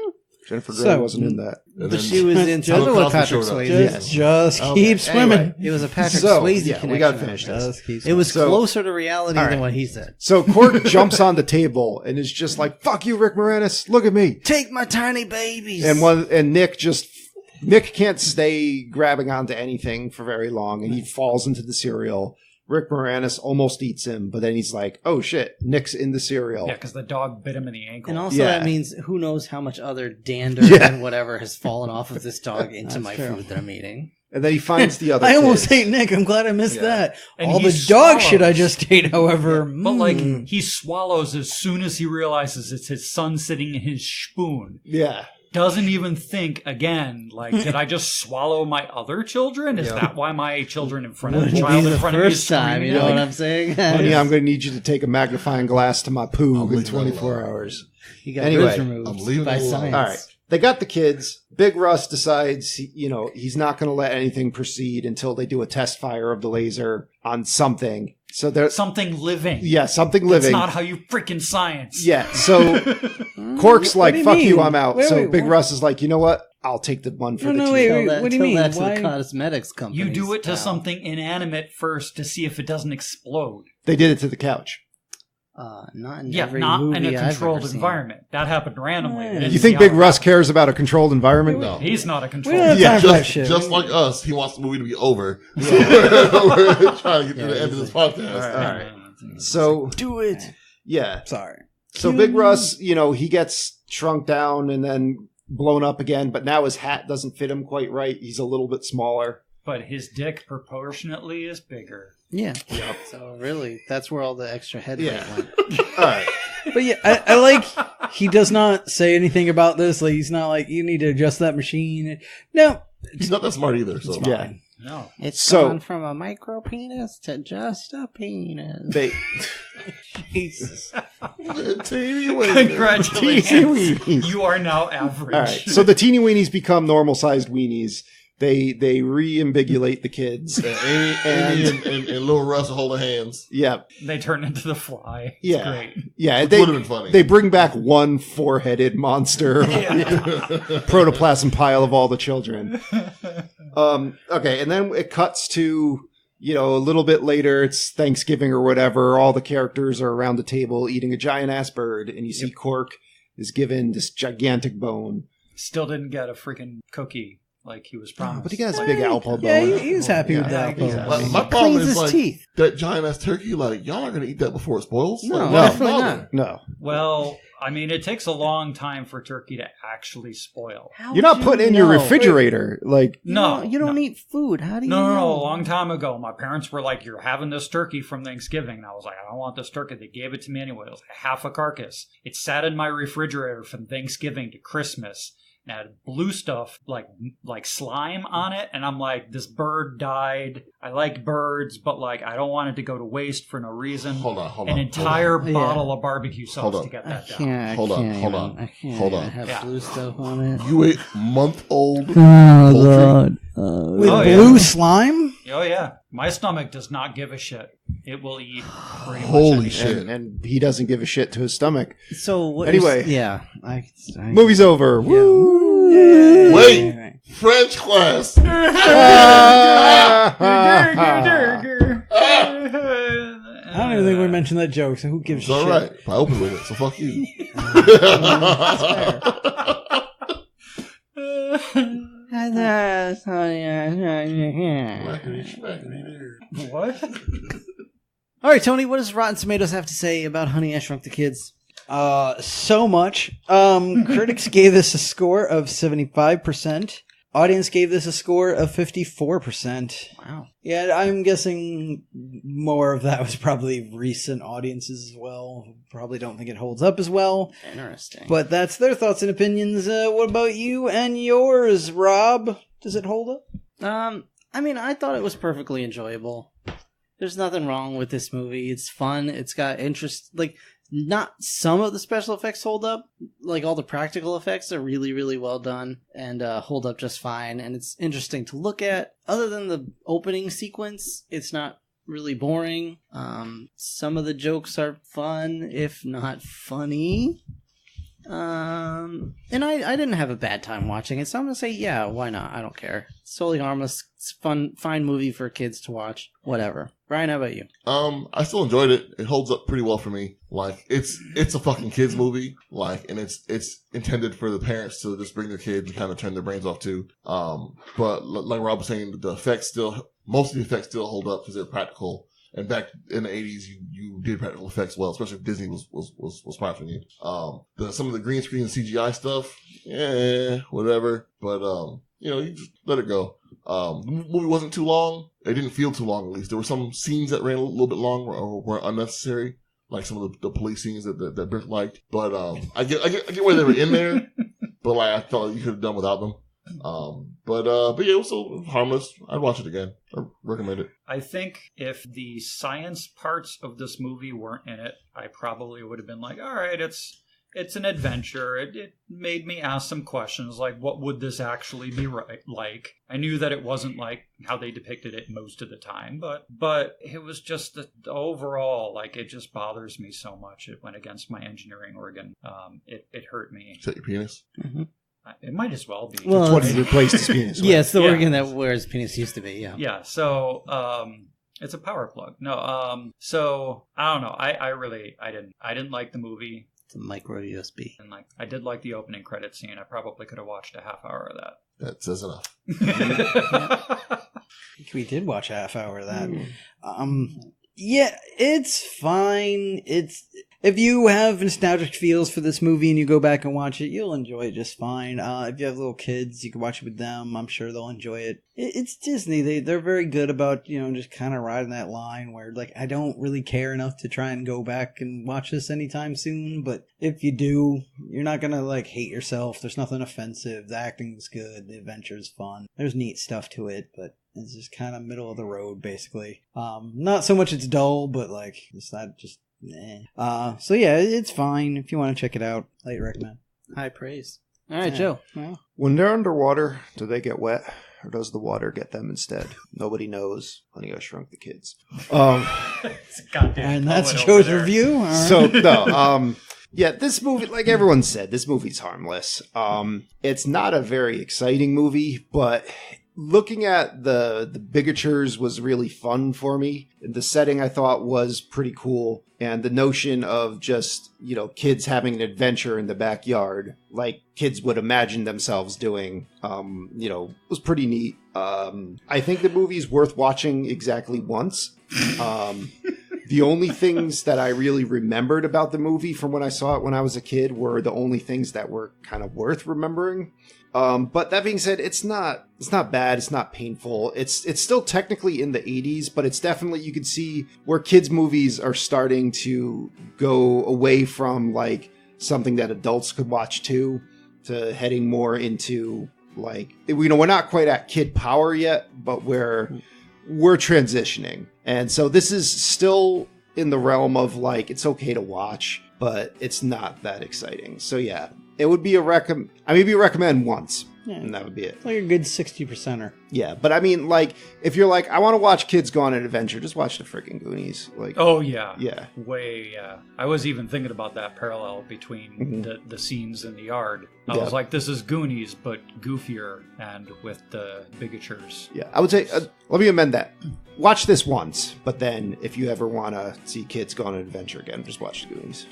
Jennifer Grey So- wasn't in that. And But then she was in Just- something with Cosby Patrick showed up. Swayze. Just Okay. keep swimming. Anyway. It was a Patrick So, Swayze yeah, connection. we gotta finish this. Just keep It was So- closer to reality All than right. what he said. So Quark jumps on the table and is just like, fuck you, Rick Moranis. Look at me. Take my tiny babies. And Nick can't stay grabbing onto anything for very long, and he falls into the cereal. Rick Moranis almost eats him, but then he's like, oh shit, Nick's in the cereal. Yeah, because the dog bit him in the ankle. And also, Yeah. that means who knows how much other dander Yeah. and whatever has fallen off of this dog into my true. food that I'm eating. And then he finds the other I almost kids. hed Nick. I'm glad I missed Yeah. that. And All he the dog shit I swallows. just ate, however. But like he swallows as soon as he realizes it's his son sitting in his spoon. Yeah. Doesn't even think again. Like, did I just swallow my other children? Is Yeah. that why my children in front of Wouldn't the be child in the front of me is first time, screaming you know at what me? I'm saying? Honey, I'm going to need you to take a magnifying glass to my poo I'm in leaving 24 alone. hours. He got Anyway, ribs removed I'm leaving by it alone. science. All right. They got the kids. Big Russ decides, he's not going to let anything proceed until they do a test fire of the laser on something. So they're, Something living. yeah, something That's living. not how you freaking science. Yeah, so Quark's What like, do you fuck you, mean? I'm out. Wait, so wait, Big what? Russ is like, you know what? I'll take the one for No, the no, team. wait, Tell wait. that, What do you tell mean? that to Why- the cosmetics company. You do it to something inanimate first to see if it doesn't explode. They did it to the couch. Not in Yeah, every not movie in a I've controlled ever seen. environment. That happened randomly. Yeah. It didn't You think see Big how- Russ cares about a controlled environment? No. He's not a We don't controlled. have Yeah, time for that Just, shit. just like us, he wants the movie to be over. So we're trying to get to the end of this podcast. All right. So, Do it. yeah. Sorry. So Big Russ, he gets shrunk down and then blown up again, but now his hat doesn't fit him quite right. He's a little bit smaller. But his dick proportionately is bigger. Yeah. So really, that's where all the extra head weight Yeah. went. All right. But yeah, I like he does not say anything about this. Like he's not like you need to adjust that machine. No, He's not that smart either. So Yeah. No. It's So- gone from a micro penis to just a penis. They Jesus. Teeny weeny. Congratulations. teeny weenies. You are now average. All right. So the teeny weenies become normal sized weenies. They re-ambigulate the kids. Amy and Little Russ are holding hands. Yeah. They turn into the Fly. It's Yeah. great. Yeah, Which would have been funny. They bring back one four-headed monster protoplasm pile of all the children. Okay, and then it cuts to, a little bit later, it's Thanksgiving or whatever, all the characters are around the table eating a giant-ass bird, and you see Cork is given this gigantic bone. Still didn't get a freaking cookie like he was promised. But he got his big Alpo bone. Yeah, he was happy with that. My problem Cleans is his teeth. that giant ass turkey. Like, y'all aren't gonna eat that before it spoils. No, Like, definitely not. No. Well, I mean, it takes a long time for turkey to actually spoil. How You're not would putting it in you your know? refrigerator. Like, No, You don't eat food. How do you No, know? a long time ago, my parents were like, "You're having this turkey from Thanksgiving." And I was like, "I don't want this turkey." They gave it to me anyway. It was like half a carcass. It sat in my refrigerator from Thanksgiving to Christmas. And it had blue stuff, like slime on it. And I'm like, this bird died. I like birds, but like, I don't want it to go to waste for no reason. Hold on. An entire on. bottle of barbecue Hold sauce on. to get I that down. can't. Hold on, I can't hold even- on, I can't hold even on. have Yeah. blue stuff on it. You ate month-old Oh poultry? God! With Oh, yeah. blue slime? Oh, yeah. My stomach does not give a shit. It will eat pretty much Holy anything. shit. and he doesn't give a shit to his stomach. So what Anyway. yeah. Movie's over. Yeah. Woo! Wait. French class. I don't even think we mentioned that joke, so who gives It's a all shit? right. I opened with it, so fuck you. What? All right, Tony, what does Rotten Tomatoes have to say about Honey, I Shrunk the Kids? So much. Critics gave this a score of 75%. Audience gave this a score of 54%. Wow. Yeah, I'm guessing more of that was probably recent audiences as well. Probably don't think it holds up as well. Interesting. But that's their thoughts and opinions. What about you and yours, Rob? Does it hold up? I mean, I thought it was perfectly enjoyable. There's nothing wrong with this movie. It's fun. It's got interest. Like, not some of the special effects hold up. Like, all the practical effects are really, really well done and hold up just fine. And it's interesting to look at. Other than the opening sequence, it's not really boring. Some of the jokes are fun, if not funny. And I didn't have a bad time watching it, so I'm gonna say, yeah, why not? I don't care. It's totally harmless. It's fun, fine movie for kids to watch. Whatever. Brian, how about you? I still enjoyed it. It holds up pretty well for me. Like, it's a fucking kids movie. Like, and it's intended for the parents to just bring their kids and kind of turn their brains off too. But like Rob was saying, most of the effects still hold up because they're practical. And back in the 80s, you did practical effects well, especially if Disney was sponsoring you. Some of the green screen and CGI stuff, whatever. But, you just let it go. The movie wasn't too long. It didn't feel too long, at least. There were some scenes that ran a little bit long or were unnecessary, like some of the police scenes that Brent liked. But, I get where they were in there, but like, I thought you could have done without them. But yeah, it was still harmless. I'd watch it again. I recommend it. I think if the science parts of this movie weren't in it, I probably would have been like, all right, it's an adventure. It made me ask some questions like, what would this actually be like? I knew that it wasn't like how they depicted it most of the time, but it was just the overall, like, it just bothers me so much. It went against my engineering organ. It hurt me. Is that your penis? Mm-hmm. It might as well be. Well, That's what he replaced his penis with. Yeah, it's the Yeah. organ that where his penis used to be, yeah. Yeah, so it's a power plug. No, so I don't know. I didn't like the movie. It's a micro USB. And like, I did like the opening credit scene. I probably could have watched a half hour of that. That says enough. I think we did watch a half hour of that. Yeah, it's fine. If you have nostalgic feels for this movie and you go back and watch it, you'll enjoy it just fine. If you have little kids, you can watch it with them. I'm sure they'll enjoy it. It's Disney. They're very good about, just kind of riding that line where, like, I don't really care enough to try and go back and watch this anytime soon. But if you do, you're not going to, like, hate yourself. There's nothing offensive. The acting's good. The adventure's fun. There's neat stuff to it, but it's just kind of middle of the road, basically. Not so much it's dull, but, like, it's not just... So yeah, it's fine if you want to check it out. I'd recommend. High praise. All right, Yeah. Joe. Well, When they're underwater, do they get wet? or does the water get them instead? Nobody knows. Honey, I Shrunk the Kids. It's a goddamn And that's poet Joe's over there. review. All right. So no, yeah, this movie, like everyone said, this movie's harmless. It's not a very exciting movie, but looking at the bigatures was really fun for me. The setting I thought was pretty cool, and the notion of just, you know, kids having an adventure in the backyard, like kids would imagine themselves doing, you know, was pretty neat. I think the movie's worth watching exactly once. The only things that I really remembered about the movie from when I saw it when I was a kid were the only things that were kind of worth remembering. But that being said, it's not bad. It's not painful. It's still technically in the 80s, but it's definitely, you can see where kids' movies are starting to go away from like something that adults could watch too, to heading more into like, you know, we're not quite at kid power yet, but we're transitioning. And so this is still in the realm of like, it's okay to watch, but it's not that exciting. So yeah, it would be I maybe recommend once, and that would be it. Like a good 60%er. Yeah, but I mean, like, if you're like, I want to watch kids go on an adventure, just watch the freaking Goonies. Like, Oh yeah, yeah, way. Yeah, I was even thinking about that parallel between the scenes in the yard. I Yeah. was like, this is Goonies, but goofier and with the bigatures. yeah. I would say, let me amend that. Watch this once, but then if you ever want to see kids go on an adventure again, just watch the Goonies.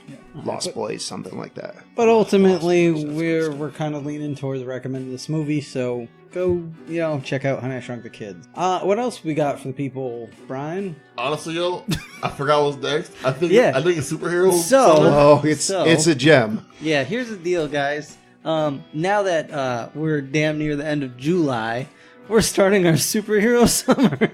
Lost Boys, something like that. But ultimately, we're kind of leaning towards recommending this movie, so go, you know, check out Honey, I Shrunk the Kids. What else we got for the people, Brian? Honestly, yo, I forgot what was next. I think it's superheroes. So- Oh, So- it's a gem. Yeah, here's the deal, guys. Now that we're damn near the end of July, we're starting our superhero summer.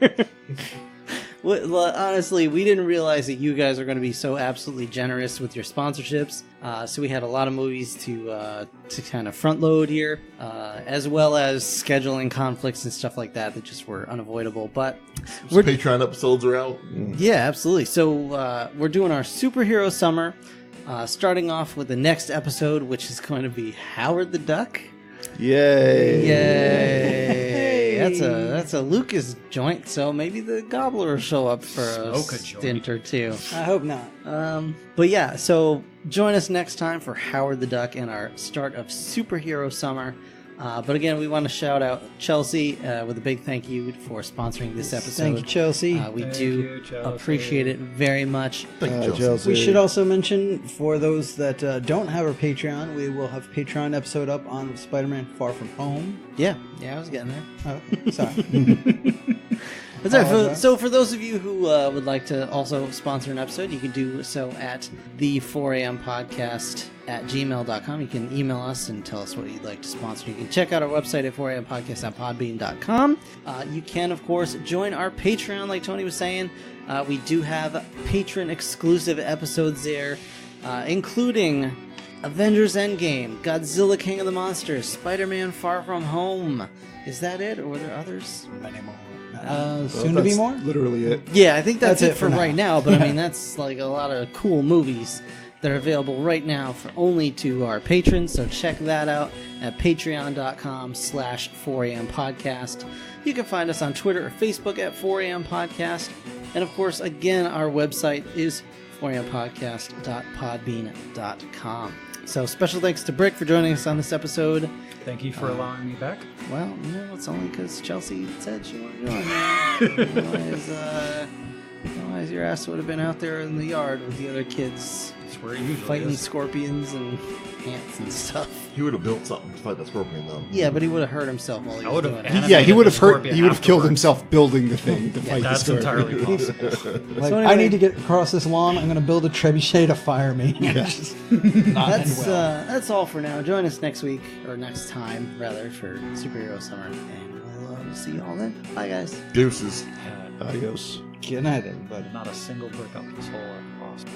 Well, honestly, we didn't realize that you guys are going to be so absolutely generous with your sponsorships. So we had a lot of movies to kind of front load here, as well as scheduling conflicts and stuff like that just were unavoidable. But Some Patreon episodes are out. yeah, absolutely. So we're doing our superhero summer, starting off with the next episode, which is going to be Howard the Duck. Yay. Yay! That's a Lucas joint, so maybe the Gobbler will show up for a Smoke a stint joint. or two. I hope not. But yeah, so join us next time for Howard the Duck and our start of superhero summer. But again, we want to shout out Chelsea with a big thank you for sponsoring this episode. Thank you, Chelsea. We Thank do you, Chelsea. appreciate it very much. Thank you, Chelsea. We should also mention, for those that don't have our Patreon, we will have a Patreon episode up on Spider-Man Far From Home. Yeah, I was getting there. Oh, sorry. That's all right. Apologize. So for those of you who would like to also sponsor an episode, you can do so at the 4am podcast at gmail.com. You can email us and tell us what you'd like to sponsor. You can check out our website at 4ampodcast.podbean.com. You can, of course, join our Patreon, like Tony was saying. We do have patron-exclusive episodes there, including Avengers Endgame, Godzilla King of the Monsters, Spider-Man Far From Home. Is that it, or were there others? Many more. Soon to be That's more? literally it. Yeah, I think that's That's it it for for now. right now, but I mean, that's like a lot of cool movies that are available right now for only to our patrons, so check that out at patreon.com/4am podcast. You can find us on Twitter or Facebook at 4am podcast, and of course, again, our website is 4ampodcast.podbean.com. So special thanks to Brick for joining us on this episode. Thank you for allowing me back. Well, it's only because Chelsea said she wanted to join me. Otherwise, your ass would have been out there in the yard with the other kids That's where it usually fighting is. scorpions and ants and stuff. He would have built something to fight that scorpion, though. Yeah, but he would have hurt himself while he I was would doing have it. animated Yeah, he would have the hurt. scorpion He would have killed afterwards. himself building the thing to fight the That's scorpion. entirely possible. Like, So I anyway- need to get across this lawn. I'm going to build a trebuchet to fire me. Just not end That's well. that's all for now. Join us next week, or next time, rather, for Superhero Summer. And we'll see you all then. Bye, guys. Deuces. Adios. Good night, everybody. Not a single brick up this hole I've lost.